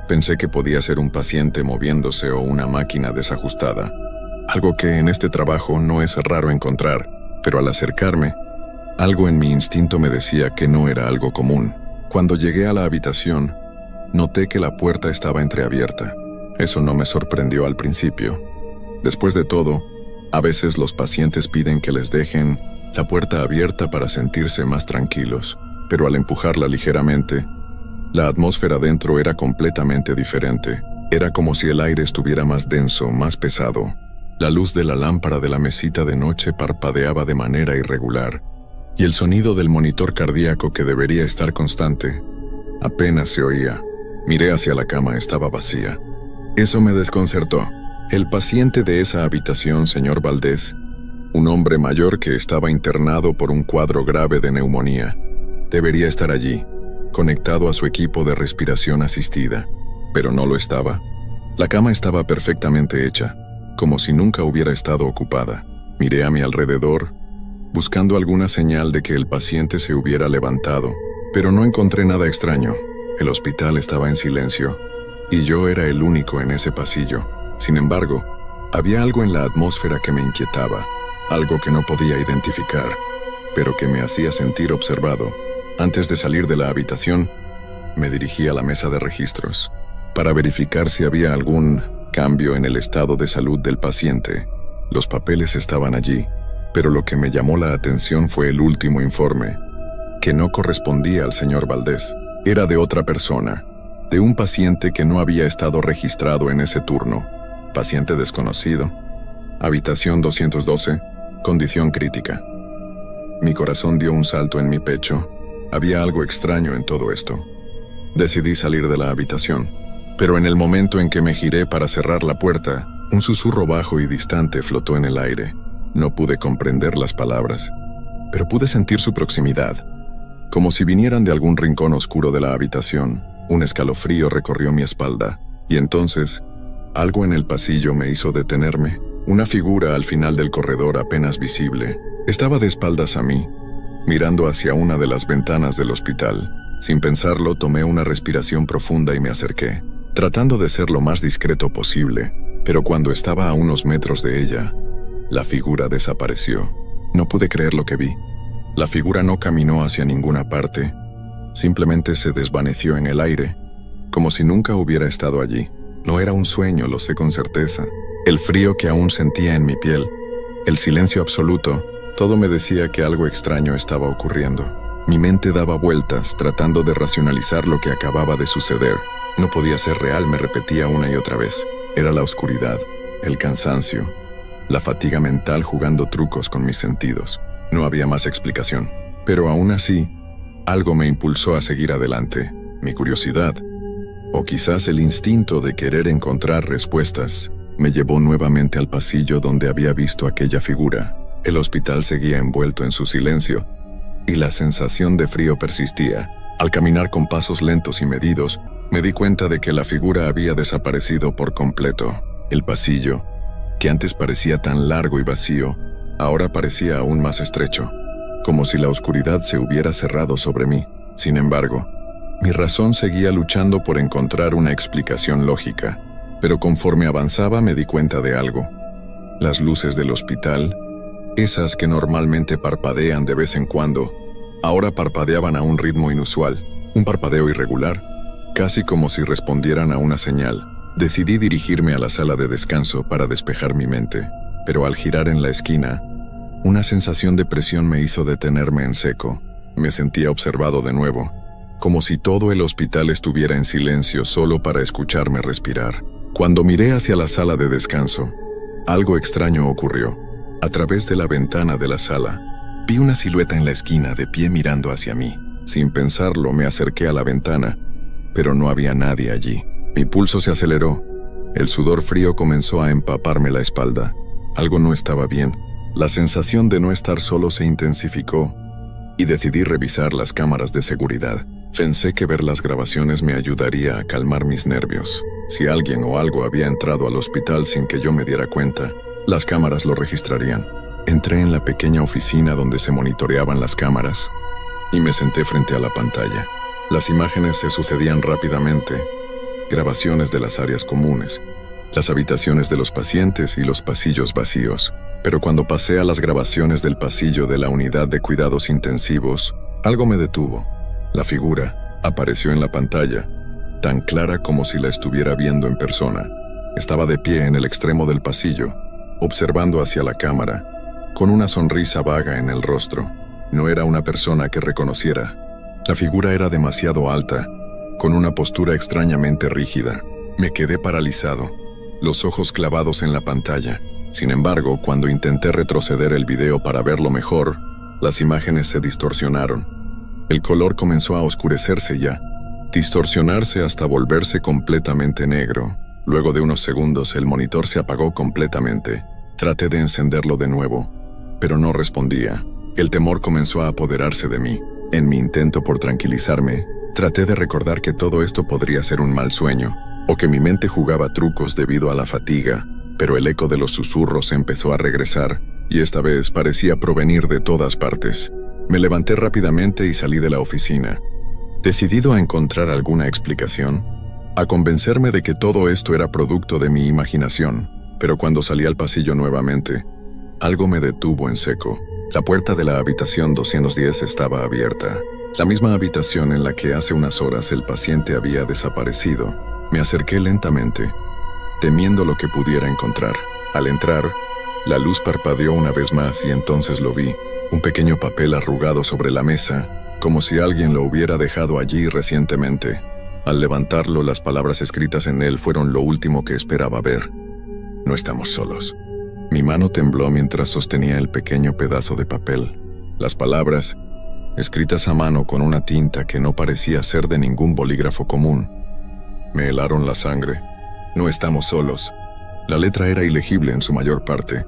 Speaker 1: Pensé que podía ser un paciente moviéndose o una máquina desajustada, algo que en este trabajo no es raro encontrar, pero al acercarme, algo en mi instinto me decía que no era algo común. Cuando llegué a la habitación, noté que la puerta estaba entreabierta. Eso no me sorprendió al principio. Después de todo, a veces los pacientes piden que les dejen la puerta abierta para sentirse más tranquilos, pero al empujarla ligeramente, la atmósfera dentro era completamente diferente. Era como si el aire estuviera más denso, más pesado. La luz de la lámpara de la mesita de noche parpadeaba de manera irregular, y el sonido del monitor cardíaco, que debería estar constante, apenas se oía. Miré hacia la cama, estaba vacía. Eso me desconcertó. El paciente de esa habitación, señor Valdés, un hombre mayor que estaba internado por un cuadro grave de neumonía, debería estar allí, conectado a su equipo de respiración asistida, pero no lo estaba. La cama estaba perfectamente hecha, como si nunca hubiera estado ocupada. Miré a mi alrededor, buscando alguna señal de que el paciente se hubiera levantado, pero no encontré nada extraño. El hospital estaba en silencio, y yo era el único en ese pasillo. Sin embargo, había algo en la atmósfera que me inquietaba, algo que no podía identificar, pero que me hacía sentir observado. Antes de salir de la habitación, me dirigí a la mesa de registros para verificar si había algún cambio en el estado de salud del paciente. Los papeles estaban allí, pero lo que me llamó la atención fue el último informe, que no correspondía al señor Valdés. Era de otra persona, de un paciente que no había estado registrado en ese turno. Paciente desconocido. Habitación 212, condición crítica. Mi corazón dio un salto en mi pecho. Había algo extraño en todo esto. Decidí salir de la habitación, pero en el momento en que me giré para cerrar la puerta, un susurro bajo y distante flotó en el aire. No pude comprender las palabras, pero pude sentir su proximidad, como si vinieran de algún rincón oscuro de la habitación. Un escalofrío recorrió mi espalda, y entonces, algo en el pasillo me hizo detenerme. Una figura al final del corredor apenas visible estaba de espaldas a mí, mirando hacia una de las ventanas del hospital. Sin pensarlo, tomé una respiración profunda y me acerqué, tratando de ser lo más discreto posible, pero cuando estaba a unos metros de ella, la figura desapareció. No pude creer lo que vi. La figura no caminó hacia ninguna parte, simplemente se desvaneció en el aire, como si nunca hubiera estado allí. No era un sueño, lo sé con certeza. El frío que aún sentía en mi piel, el silencio absoluto, todo me decía que algo extraño estaba ocurriendo. Mi mente daba vueltas, tratando de racionalizar lo que acababa de suceder. No podía ser real, me repetía una y otra vez. Era la oscuridad, el cansancio, la fatiga mental jugando trucos con mis sentidos. No había más explicación. Pero aún así, algo me impulsó a seguir adelante. Mi curiosidad, o quizás el instinto de querer encontrar respuestas, me llevó nuevamente al pasillo donde había visto aquella figura. El hospital seguía envuelto en su silencio, y la sensación de frío persistía. Al caminar con pasos lentos y medidos, me di cuenta de que la figura había desaparecido por completo. El pasillo, que antes parecía tan largo y vacío, ahora parecía aún más estrecho, como si la oscuridad se hubiera cerrado sobre mí. Sin embargo, mi razón seguía luchando por encontrar una explicación lógica, pero conforme avanzaba me di cuenta de algo. Las luces del hospital, esas que normalmente parpadean de vez en cuando, ahora parpadeaban a un ritmo inusual, un parpadeo irregular, casi como si respondieran a una señal. Decidí dirigirme a la sala de descanso para despejar mi mente, pero al girar en la esquina, una sensación de presión me hizo detenerme en seco. Me sentía observado de nuevo, como si todo el hospital estuviera en silencio solo para escucharme respirar. Cuando miré hacia la sala de descanso, algo extraño ocurrió. A través de la ventana de la sala, vi una silueta en la esquina de pie mirando hacia mí. Sin pensarlo, me acerqué a la ventana, pero no había nadie allí. Mi pulso se aceleró. El sudor frío comenzó a empaparme la espalda. Algo no estaba bien. La sensación de no estar solo se intensificó y decidí revisar las cámaras de seguridad. Pensé que ver las grabaciones me ayudaría a calmar mis nervios. Si alguien o algo había entrado al hospital sin que yo me diera cuenta, las cámaras lo registrarían. Entré en la pequeña oficina donde se monitoreaban las cámaras y me senté frente a la pantalla. Las imágenes se sucedían rápidamente. Grabaciones de las áreas comunes, las habitaciones de los pacientes y los pasillos vacíos. Pero cuando pasé a las grabaciones del pasillo de la unidad de cuidados intensivos, algo me detuvo. La figura apareció en la pantalla, tan clara como si la estuviera viendo en persona. Estaba de pie en el extremo del pasillo, observando hacia la cámara, con una sonrisa vaga en el rostro. No era una persona que reconociera. La figura era demasiado alta, con una postura extrañamente rígida. Me quedé paralizado, los ojos clavados en la pantalla. Sin embargo, cuando intenté retroceder el video para verlo mejor, las imágenes se distorsionaron. El color comenzó a oscurecerse ya, distorsionarse hasta volverse completamente negro. Luego de unos segundos, el monitor se apagó completamente. Traté de encenderlo de nuevo, pero no respondía. El temor comenzó a apoderarse de mí. En mi intento por tranquilizarme, traté de recordar que todo esto podría ser un mal sueño, o que mi mente jugaba trucos debido a la fatiga, pero el eco de los susurros empezó a regresar, y esta vez parecía provenir de todas partes. Me levanté rápidamente y salí de la oficina, decidido a encontrar alguna explicación, a convencerme de que todo esto era producto de mi imaginación. Pero cuando salí al pasillo nuevamente, algo me detuvo en seco. La puerta de la habitación 210 estaba abierta, la misma habitación en la que hace unas horas el paciente había desaparecido. Me acerqué lentamente, temiendo lo que pudiera encontrar. Al entrar, la luz parpadeó una vez más y entonces lo vi, un pequeño papel arrugado sobre la mesa, como si alguien lo hubiera dejado allí recientemente. Al levantarlo, las palabras escritas en él fueron lo último que esperaba ver. No estamos solos. Mi mano tembló mientras sostenía el pequeño pedazo de papel. Las palabras, escritas a mano con una tinta que no parecía ser de ningún bolígrafo común, me helaron la sangre. No estamos solos. La letra era ilegible en su mayor parte,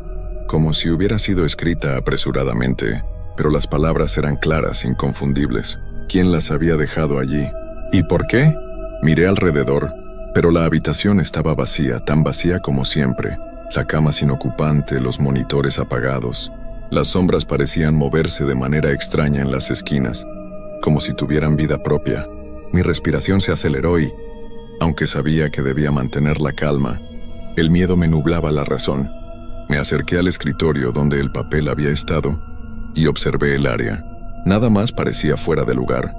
Speaker 1: como si hubiera sido escrita apresuradamente, pero las palabras eran claras, inconfundibles. ¿Quién las había dejado allí? ¿Y por qué? Miré alrededor, pero la habitación estaba vacía, tan vacía como siempre. La cama sin ocupante, los monitores apagados. Las sombras parecían moverse de manera extraña en las esquinas, como si tuvieran vida propia. Mi respiración se aceleró y, aunque sabía que debía mantener la calma, el miedo me nublaba la razón. Me acerqué al escritorio donde el papel había estado y observé el área. Nada más parecía fuera de lugar,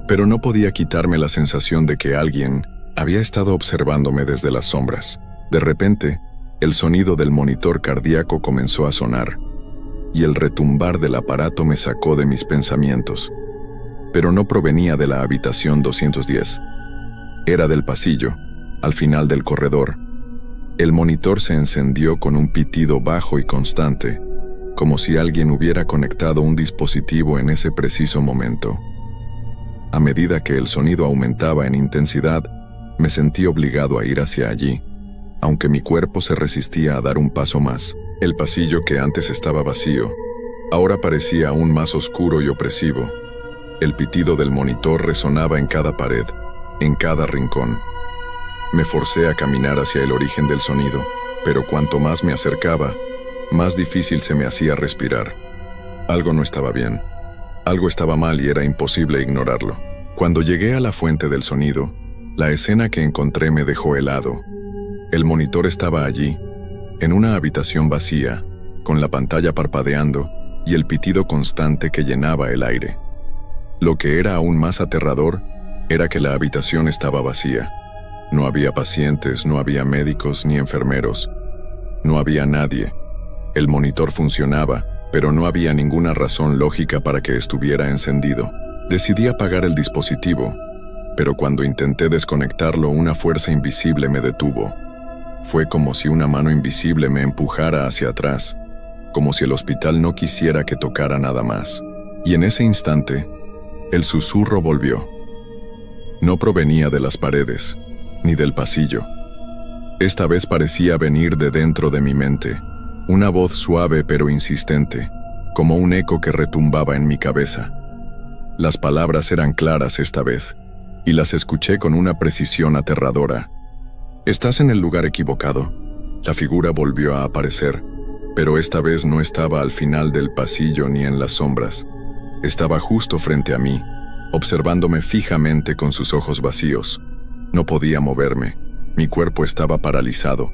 Speaker 1: pero no podía quitarme la sensación de que alguien había estado observándome desde las sombras. De repente, el sonido del monitor cardíaco comenzó a sonar, y el retumbar del aparato me sacó de mis pensamientos. Pero no provenía de la habitación 210. Era del pasillo, al final del corredor. El monitor se encendió con un pitido bajo y constante, como si alguien hubiera conectado un dispositivo en ese preciso momento. A medida que el sonido aumentaba en intensidad, me sentí obligado a ir hacia allí, aunque mi cuerpo se resistía a dar un paso más. El pasillo que antes estaba vacío, ahora parecía aún más oscuro y opresivo. El pitido del monitor resonaba en cada pared, en cada rincón. Me forcé a caminar hacia el origen del sonido, pero cuanto más me acercaba, más difícil se me hacía respirar. Algo no estaba bien. Algo estaba mal y era imposible ignorarlo. Cuando llegué a la fuente del sonido, la escena que encontré me dejó helado. El monitor estaba allí, en una habitación vacía, con la pantalla parpadeando y el pitido constante que llenaba el aire. Lo que era aún más aterrador era que la habitación estaba vacía. No había pacientes, no había médicos ni enfermeros. No había nadie. El monitor funcionaba, pero no había ninguna razón lógica para que estuviera encendido. Decidí apagar el dispositivo, pero cuando intenté desconectarlo, una fuerza invisible me detuvo. Fue como si una mano invisible me empujara hacia atrás, como si el hospital no quisiera que tocara nada más. Y en ese instante, el susurro volvió. No provenía de las paredes, ni del pasillo. Esta vez parecía venir de dentro de mi mente, una voz suave pero insistente, como un eco que retumbaba en mi cabeza. Las palabras eran claras esta vez, y las escuché con una precisión aterradora. «Estás en el lugar equivocado». La figura volvió a aparecer, pero esta vez no estaba al final del pasillo ni en las sombras. Estaba justo frente a mí, observándome fijamente con sus ojos vacíos. No podía moverme, mi cuerpo estaba paralizado.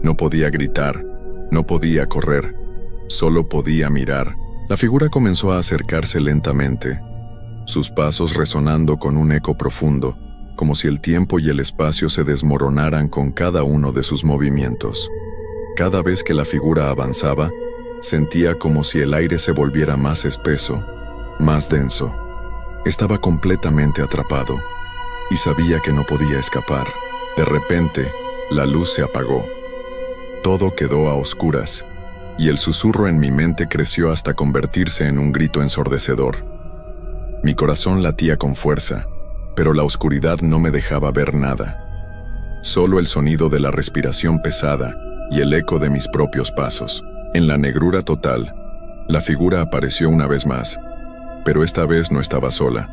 Speaker 1: No podía gritar, no podía correr, solo podía mirar. La figura comenzó a acercarse lentamente, sus pasos resonando con un eco profundo, como si el tiempo y el espacio se desmoronaran con cada uno de sus movimientos. Cada vez que la figura avanzaba, sentía como si el aire se volviera más espeso, más denso. Estaba completamente atrapado, y sabía que no podía escapar. De repente, la luz se apagó. Todo quedó a oscuras, y el susurro en mi mente creció hasta convertirse en un grito ensordecedor. Mi corazón latía con fuerza, pero la oscuridad no me dejaba ver nada. Solo el sonido de la respiración pesada y el eco de mis propios pasos. En la negrura total, la figura apareció una vez más, pero esta vez no estaba sola.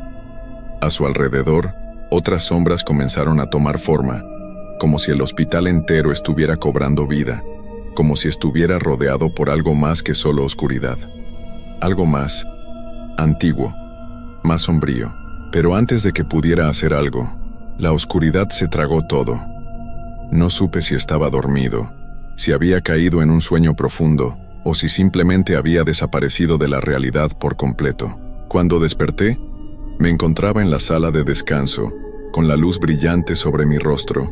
Speaker 1: A su alrededor, otras sombras comenzaron a tomar forma, como si el hospital entero estuviera cobrando vida, como si estuviera rodeado por algo más que solo oscuridad. Algo más antiguo, más sombrío. Pero antes de que pudiera hacer algo, la oscuridad se tragó todo. No supe si estaba dormido, si había caído en un sueño profundo, o si simplemente había desaparecido de la realidad por completo. Cuando desperté, me encontraba en la sala de descanso, con la luz brillante sobre mi rostro.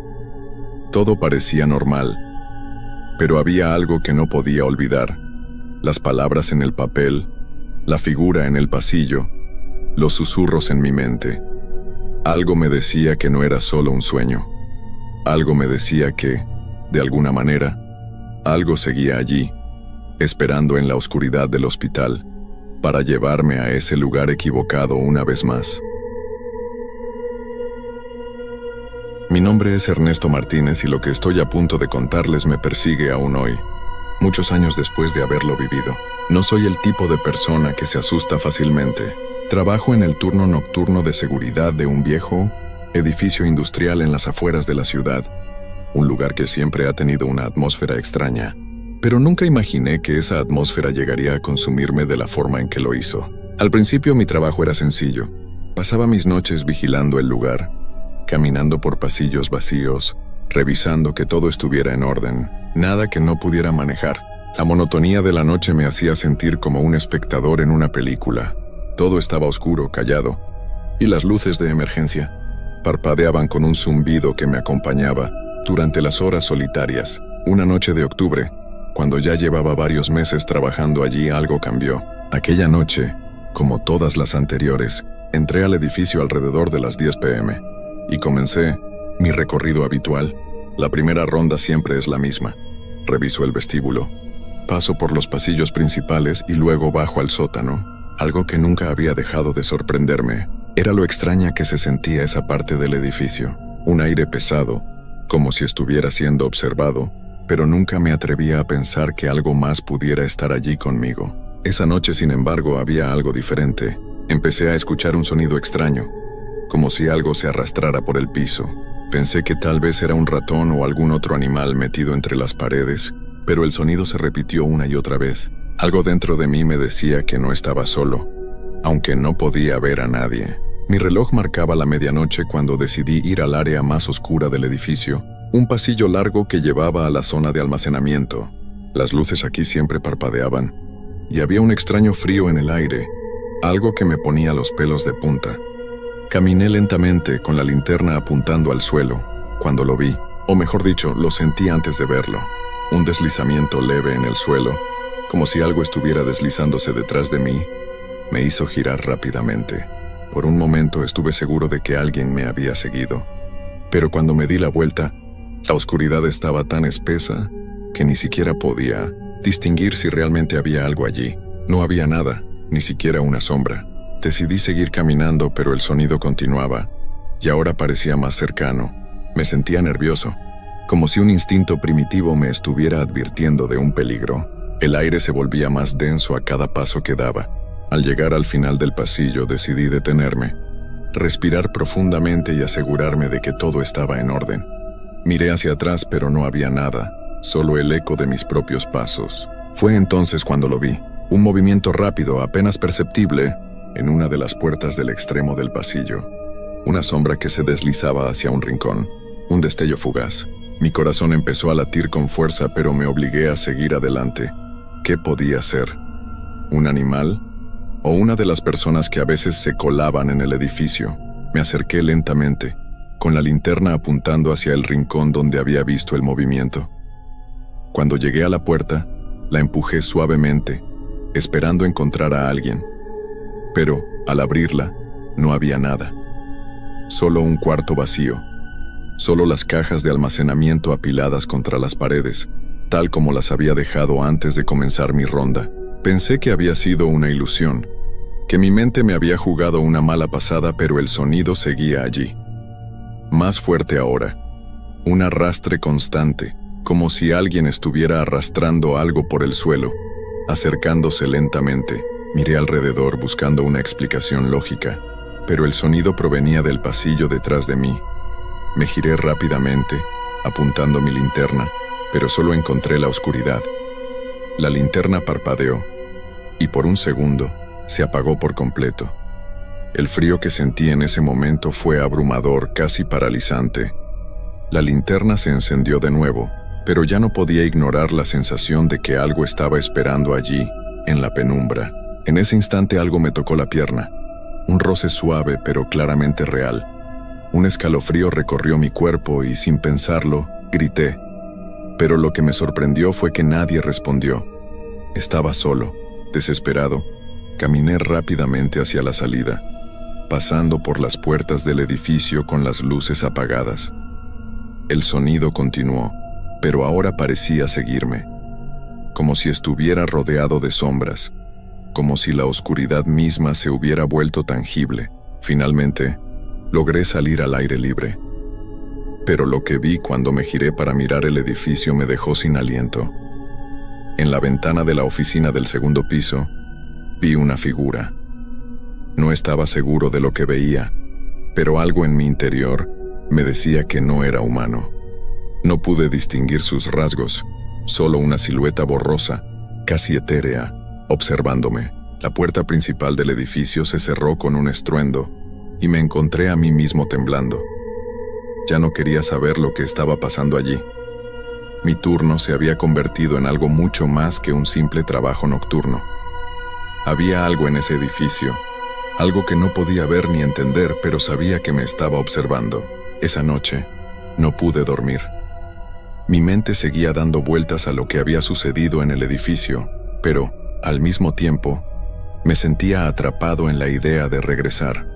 Speaker 1: Todo parecía normal, pero había algo que no podía olvidar. Las palabras en el papel, la figura en el pasillo, los susurros en mi mente. Algo me decía que no era solo un sueño. Algo me decía que, de alguna manera, algo seguía allí, esperando en la oscuridad del hospital, para llevarme a ese lugar equivocado una vez más. Mi nombre es Ernesto Martínez y lo que estoy a punto de contarles me persigue aún hoy, muchos años después de haberlo vivido. No soy el tipo de persona que se asusta fácilmente. Trabajo en el turno nocturno de seguridad de un viejo edificio industrial en las afueras de la ciudad, un lugar que siempre ha tenido una atmósfera extraña, pero nunca imaginé que esa atmósfera llegaría a consumirme de la forma en que lo hizo. Al principio mi trabajo era sencillo. Pasaba mis noches vigilando el lugar, caminando por pasillos vacíos, revisando que todo estuviera en orden, nada que no pudiera manejar. La monotonía de la noche me hacía sentir como un espectador en una película. Todo estaba oscuro, callado, y las luces de emergencia parpadeaban con un zumbido que me acompañaba durante las horas solitarias. Una noche de octubre, cuando ya llevaba varios meses trabajando allí, algo cambió. Aquella noche, como todas las anteriores, entré al edificio alrededor de las 10 p.m. y comencé mi recorrido habitual. La primera ronda siempre es la misma. Reviso el vestíbulo, paso por los pasillos principales y luego bajo al sótano. Algo que nunca había dejado de sorprenderme era lo extraña que se sentía esa parte del edificio. Un aire pesado, como si estuviera siendo observado, pero nunca me atrevía a pensar que algo más pudiera estar allí conmigo. Esa noche, sin embargo, había algo diferente. Empecé a escuchar un sonido extraño, como si algo se arrastrara por el piso. Pensé que tal vez era un ratón o algún otro animal metido entre las paredes, pero el sonido se repitió una y otra vez. Algo dentro de mí me decía que no estaba solo, aunque no podía ver a nadie. Mi reloj marcaba la medianoche cuando decidí ir al área más oscura del edificio, un pasillo largo que llevaba a la zona de almacenamiento. Las luces aquí siempre parpadeaban, y había un extraño frío en el aire, algo que me ponía los pelos de punta. Caminé lentamente con la linterna apuntando al suelo, cuando lo vi, o mejor dicho, lo sentí antes de verlo. Un deslizamiento leve en el suelo, como si algo estuviera deslizándose detrás de mí, me hizo girar rápidamente. Por un momento estuve seguro de que alguien me había seguido, pero cuando me di la vuelta, la oscuridad estaba tan espesa que ni siquiera podía distinguir si realmente había algo allí. No había nada, ni siquiera una sombra. Decidí seguir caminando, pero el sonido continuaba, y ahora parecía más cercano. Me sentía nervioso, como si un instinto primitivo me estuviera advirtiendo de un peligro. El aire se volvía más denso a cada paso que daba. Al llegar al final del pasillo decidí detenerme, respirar profundamente y asegurarme de que todo estaba en orden. Miré hacia atrás, pero no había nada, solo el eco de mis propios pasos. Fue entonces cuando lo vi, un movimiento rápido, apenas perceptible, en una de las puertas del extremo del pasillo. Una sombra que se deslizaba hacia un rincón, un destello fugaz. Mi corazón empezó a latir con fuerza, pero me obligué a seguir adelante. ¿Qué podía ser? ¿Un animal? ¿O una de las personas que a veces se colaban en el edificio? Me acerqué lentamente, con la linterna apuntando hacia el rincón donde había visto el movimiento. Cuando llegué a la puerta, la empujé suavemente, esperando encontrar a alguien. Pero, al abrirla, no había nada. Solo un cuarto vacío. Solo las cajas de almacenamiento apiladas contra las paredes, tal como las había dejado antes de comenzar mi ronda. Pensé que había sido una ilusión, que mi mente me había jugado una mala pasada, pero el sonido seguía allí. Más fuerte ahora. Un arrastre constante, como si alguien estuviera arrastrando algo por el suelo, acercándose lentamente. Miré alrededor buscando una explicación lógica, pero el sonido provenía del pasillo detrás de mí. Me giré rápidamente, apuntando mi linterna, pero solo encontré la oscuridad. La linterna parpadeó, y por un segundo se apagó por completo. El frío que sentí en ese momento fue abrumador, casi paralizante. La linterna se encendió de nuevo, pero ya no podía ignorar la sensación de que algo estaba esperando allí, en la penumbra. En ese instante algo me tocó la pierna, un roce suave pero claramente real. Un escalofrío recorrió mi cuerpo y, sin pensarlo, grité. Pero lo que me sorprendió fue que nadie respondió. Estaba solo, desesperado. Caminé rápidamente hacia la salida, pasando por las puertas del edificio con las luces apagadas. El sonido continuó, pero ahora parecía seguirme, como si estuviera rodeado de sombras, como si la oscuridad misma se hubiera vuelto tangible. Finalmente, logré salir al aire libre. Pero lo que vi cuando me giré para mirar el edificio me dejó sin aliento. En la ventana de la oficina del segundo piso, vi una figura. No estaba seguro de lo que veía, pero algo en mi interior me decía que no era humano. No pude distinguir sus rasgos, solo una silueta borrosa, casi etérea, observándome. La puerta principal del edificio se cerró con un estruendo, y me encontré a mí mismo temblando. Ya no quería saber lo que estaba pasando allí. Mi turno se había convertido en algo mucho más que un simple trabajo nocturno. Había algo en ese edificio, algo que no podía ver ni entender, pero sabía que me estaba observando. Esa noche, no pude dormir. Mi mente seguía dando vueltas a lo que había sucedido en el edificio, pero, al mismo tiempo, me sentía atrapado en la idea de regresar.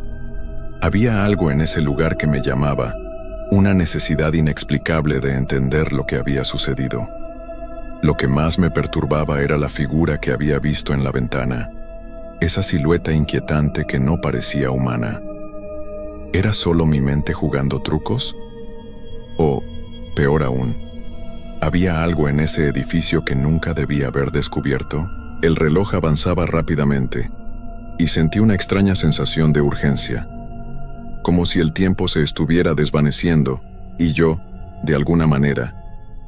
Speaker 1: Había algo en ese lugar que me llamaba, una necesidad inexplicable de entender lo que había sucedido. Lo que más me perturbaba era la figura que había visto en la ventana, esa silueta inquietante que no parecía humana. ¿Era solo mi mente jugando trucos? O, peor aún, ¿había algo en ese edificio que nunca debía haber descubierto? El reloj avanzaba rápidamente, y sentí una extraña sensación de urgencia, como si el tiempo se estuviera desvaneciendo, y yo, de alguna manera,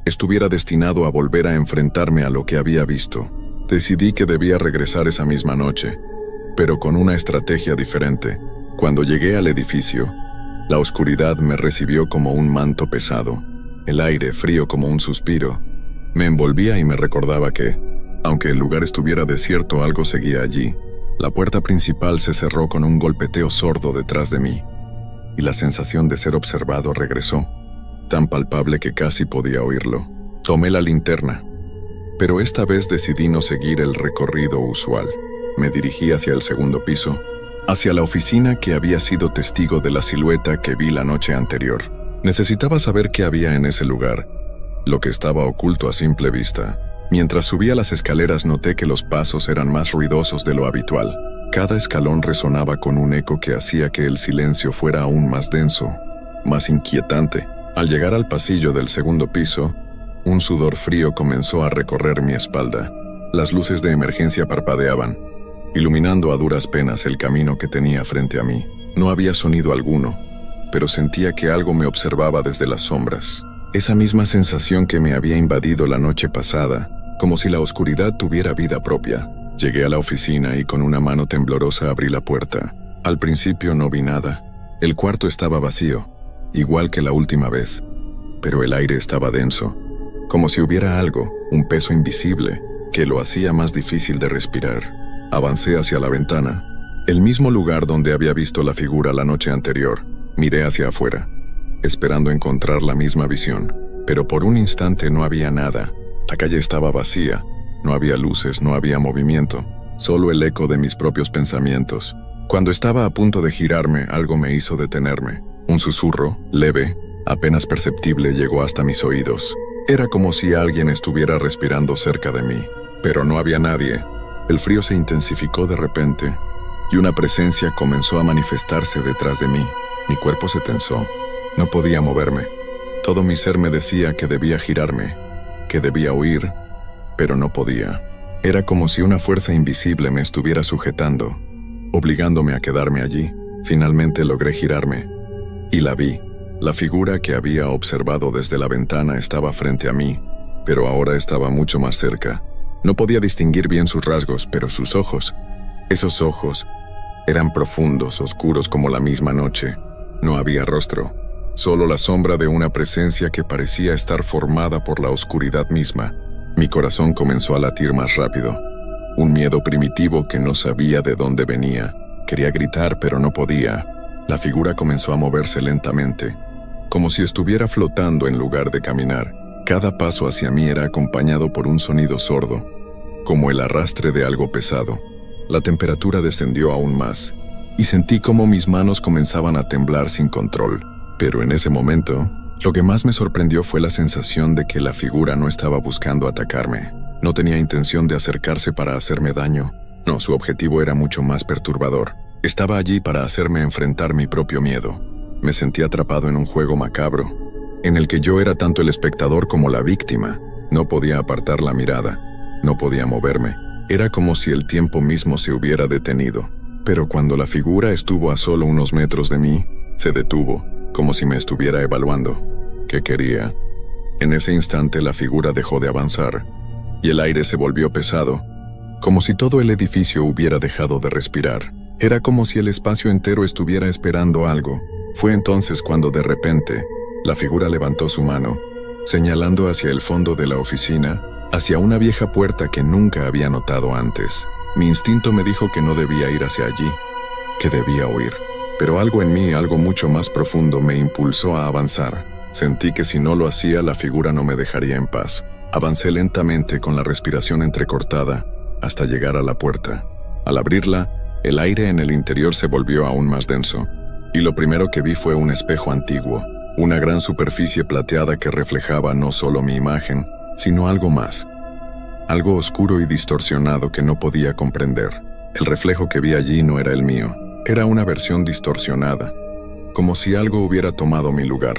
Speaker 1: estuviera destinado a volver a enfrentarme a lo que había visto. Decidí que debía regresar esa misma noche, pero con una estrategia diferente. Cuando llegué al edificio, la oscuridad me recibió como un manto pesado. El aire, frío como un suspiro, Me envolvía y me recordaba que, aunque el lugar estuviera desierto, algo seguía allí. La puerta principal se cerró con un golpeteo sordo detrás de mí, y la sensación de ser observado regresó, tan palpable que casi podía oírlo. Tomé la linterna, pero esta vez decidí no seguir el recorrido usual. Me dirigí hacia el segundo piso, hacia la oficina que había sido testigo de la silueta que vi la noche anterior. Necesitaba saber qué había en ese lugar, lo que estaba oculto a simple vista. Mientras subía las escaleras noté que los pasos eran más ruidosos de lo habitual. Cada escalón resonaba con un eco que hacía que el silencio fuera aún más denso, más inquietante. Al llegar al pasillo del segundo piso, un sudor frío comenzó a recorrer mi espalda. Las luces de emergencia parpadeaban, iluminando a duras penas el camino que tenía frente a mí. No había sonido alguno, pero sentía que algo me observaba desde las sombras. Esa misma sensación que me había invadido la noche pasada, como si la oscuridad tuviera vida propia. Llegué a la oficina y con una mano temblorosa abrí la puerta. Al principio no vi nada. El cuarto estaba vacío, igual que la última vez, pero el aire estaba denso, como si hubiera algo, un peso invisible, que lo hacía más difícil de respirar. Avancé hacia la ventana, el mismo lugar donde había visto la figura la noche anterior. Miré hacia afuera, esperando encontrar la misma visión, pero por un instante no había nada. La calle estaba vacía, no había luces, no había movimiento, solo el eco de mis propios pensamientos. Cuando estaba a punto de girarme, algo me hizo detenerme. Un susurro, leve, apenas perceptible, llegó hasta mis oídos. Era como si alguien estuviera respirando cerca de mí, pero no había nadie. El frío se intensificó de repente, y una presencia comenzó a manifestarse detrás de mí. Mi cuerpo se tensó. No podía moverme. Todo mi ser me decía que debía girarme, que debía huir, pero no podía. Era como si una fuerza invisible me estuviera sujetando, obligándome a quedarme allí. Finalmente logré girarme, y la vi. La figura que había observado desde la ventana estaba frente a mí, pero ahora estaba mucho más cerca. No podía distinguir bien sus rasgos, pero sus ojos, esos ojos, eran profundos, oscuros como la misma noche. No había rostro, solo la sombra de una presencia que parecía estar formada por la oscuridad misma. Mi corazón comenzó a latir más rápido. Un miedo primitivo que no sabía de dónde venía. Quería gritar, pero no podía. La figura comenzó a moverse lentamente, como si estuviera flotando en lugar de caminar. Cada paso hacia mí era acompañado por un sonido sordo, como el arrastre de algo pesado. La temperatura descendió aún más, y sentí como mis manos comenzaban a temblar sin control. Pero en ese momento, lo que más me sorprendió fue la sensación de que la figura no estaba buscando atacarme. No tenía intención de acercarse para hacerme daño. No, su objetivo era mucho más perturbador. Estaba allí para hacerme enfrentar mi propio miedo. Me sentí atrapado en un juego macabro, en el que yo era tanto el espectador como la víctima. No podía apartar la mirada, no podía moverme. Era como si el tiempo mismo se hubiera detenido. Pero cuando la figura estuvo a solo unos metros de mí, se detuvo, como si me estuviera evaluando. ¿Qué quería? En ese instante la figura dejó de avanzar, y el aire se volvió pesado, como si todo el edificio hubiera dejado de respirar. Era como si el espacio entero estuviera esperando algo. Fue entonces cuando de repente, la figura levantó su mano, señalando hacia el fondo de la oficina, hacia una vieja puerta que nunca había notado antes. Mi instinto me dijo que no debía ir hacia allí, que debía huir. Pero algo en mí, algo mucho más profundo, me impulsó a avanzar. Sentí que si no lo hacía, la figura no me dejaría en paz. Avancé lentamente con la respiración entrecortada hasta llegar a la puerta. Al abrirla, el aire en el interior se volvió aún más denso, y lo primero que vi fue un espejo antiguo, una gran superficie plateada que reflejaba no solo mi imagen, sino algo más. Algo oscuro y distorsionado que no podía comprender. El reflejo que vi allí no era el mío. Era una versión distorsionada, como si algo hubiera tomado mi lugar.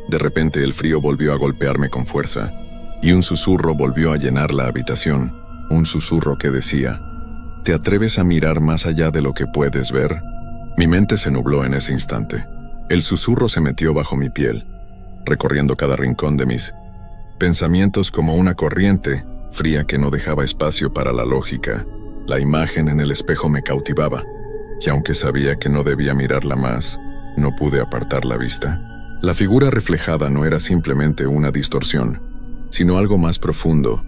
Speaker 1: De repente el frío volvió a golpearme con fuerza, y un susurro volvió a llenar la habitación. Un susurro que decía: ¿te atreves a mirar más allá de lo que puedes ver? Mi mente se nubló en ese instante. El susurro se metió bajo mi piel, recorriendo cada rincón de mis pensamientos como una corriente fría que no dejaba espacio para la lógica. La imagen en el espejo me cautivaba, y aunque sabía que no debía mirarla más, no pude apartar la vista. La figura reflejada no era simplemente una distorsión, sino algo más profundo,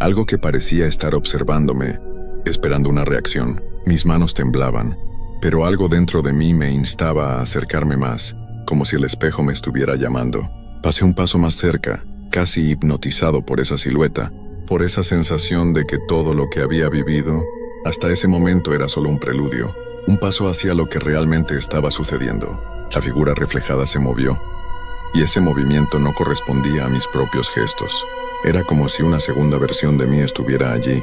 Speaker 1: algo que parecía estar observándome, esperando una reacción. Mis manos temblaban, pero algo dentro de mí me instaba a acercarme más, como si el espejo me estuviera llamando. Pasé un paso más cerca, casi hipnotizado por esa silueta, por esa sensación de que todo lo que había vivido hasta ese momento era solo un preludio, un paso hacia lo que realmente estaba sucediendo. La figura reflejada se movió, y ese movimiento no correspondía a mis propios gestos. Era como si una segunda versión de mí estuviera allí,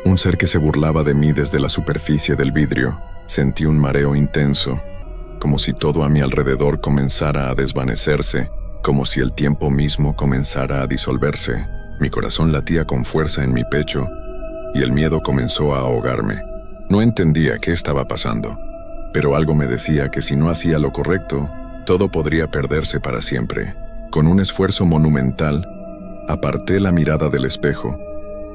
Speaker 1: un ser que se burlaba de mí desde la superficie del vidrio. Sentí un mareo intenso, como si todo a mi alrededor comenzara a desvanecerse, como si el tiempo mismo comenzara a disolverse. Mi corazón latía con fuerza en mi pecho, y el miedo comenzó a ahogarme. No entendía qué estaba pasando, pero algo me decía que si no hacía lo correcto, todo podría perderse para siempre. Con un esfuerzo monumental, aparté la mirada del espejo,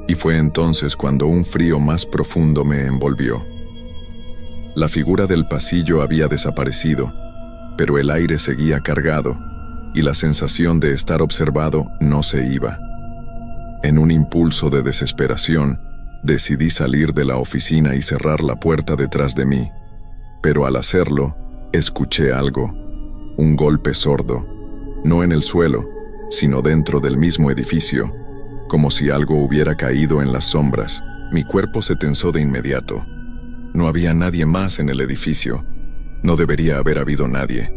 Speaker 1: y fue entonces cuando un frío más profundo me envolvió. La figura del pasillo había desaparecido, pero el aire seguía cargado, y la sensación de estar observado no se iba. En un impulso de desesperación, decidí salir de la oficina y cerrar la puerta detrás de mí, pero al hacerlo, escuché algo, un golpe sordo, no en el suelo, sino dentro del mismo edificio, como si algo hubiera caído en las sombras. Mi cuerpo se tensó de inmediato. No había nadie más en el edificio. No debería haber habido nadie.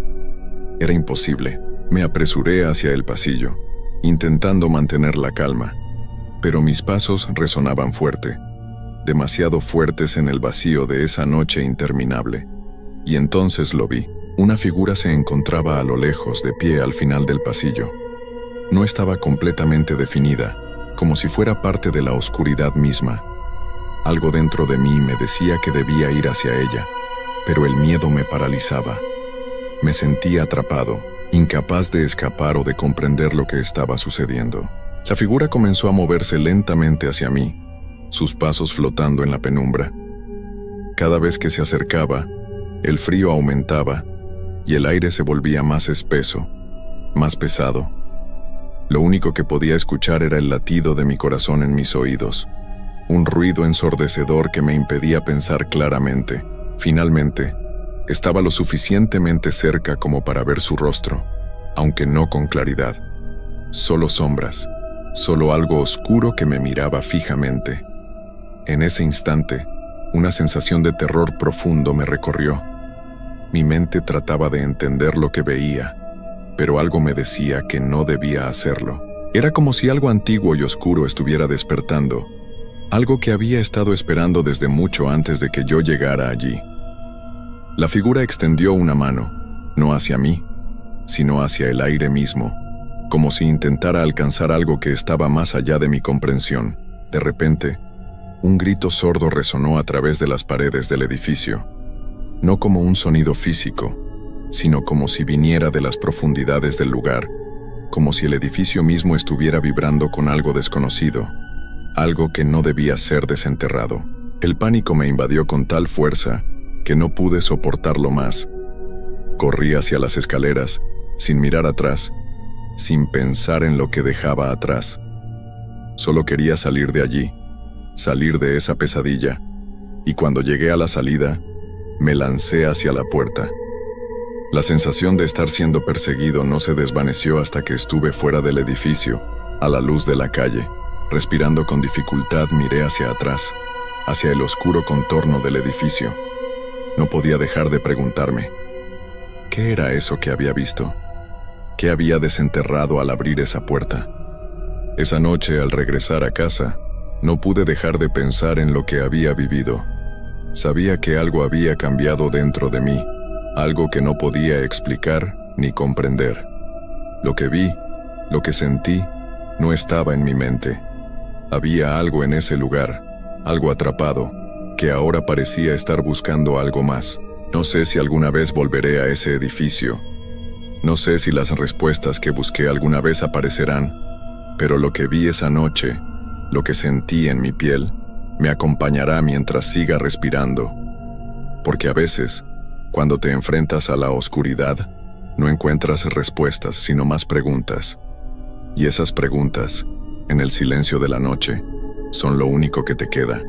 Speaker 1: Era imposible. Me apresuré hacia el pasillo, intentando mantener la calma, pero mis pasos resonaban fuerte, demasiado fuertes en el vacío de esa noche interminable. Y entonces lo vi. Una figura se encontraba a lo lejos, de pie al final del pasillo. No estaba completamente definida, como si fuera parte de la oscuridad misma. Algo dentro de mí me decía que debía ir hacia ella, pero el miedo me paralizaba. Me sentía atrapado, incapaz de escapar o de comprender lo que estaba sucediendo. La figura comenzó a moverse lentamente hacia mí, sus pasos flotando en la penumbra. Cada vez que se acercaba, el frío aumentaba y el aire se volvía más espeso, más pesado. Lo único que podía escuchar era el latido de mi corazón en mis oídos, un ruido ensordecedor que me impedía pensar claramente. Finalmente, estaba lo suficientemente cerca como para ver su rostro, aunque no con claridad. Solo sombras, solo algo oscuro que me miraba fijamente. En ese instante, una sensación de terror profundo me recorrió. Mi mente trataba de entender lo que veía, pero algo me decía que no debía hacerlo. Era como si algo antiguo y oscuro estuviera despertando, algo que había estado esperando desde mucho antes de que yo llegara allí. La figura extendió una mano, no hacia mí, sino hacia el aire mismo, como si intentara alcanzar algo que estaba más allá de mi comprensión. De repente, un grito sordo resonó a través de las paredes del edificio, no como un sonido físico, sino como si viniera de las profundidades del lugar, como si el edificio mismo estuviera vibrando con algo desconocido, algo que no debía ser desenterrado. El pánico me invadió con tal fuerza que no pude soportarlo más. Corrí hacia las escaleras, sin mirar atrás, sin pensar en lo que dejaba atrás. Solo quería salir de allí, salir de esa pesadilla, y cuando llegué a la salida, me lancé hacia la puerta. La sensación de estar siendo perseguido no se desvaneció hasta que estuve fuera del edificio, a la luz de la calle. Respirando con dificultad miré hacia atrás, hacia el oscuro contorno del edificio. No podía dejar de preguntarme, ¿qué era eso que había visto? ¿Qué había desenterrado al abrir esa puerta? Esa noche, al regresar a casa, no pude dejar de pensar en lo que había vivido. Sabía que algo había cambiado dentro de mí, algo que no podía explicar ni comprender. Lo que vi, lo que sentí, no estaba en mi mente. Había algo en ese lugar, algo atrapado, que ahora parecía estar buscando algo más. No sé si alguna vez volveré a ese edificio. No sé si las respuestas que busqué alguna vez aparecerán, pero lo que vi esa noche, lo que sentí en mi piel, me acompañará mientras siga respirando. Porque a veces, cuando te enfrentas a la oscuridad, no encuentras respuestas, sino más preguntas. Y esas preguntas en el silencio de la noche, son lo único que te queda.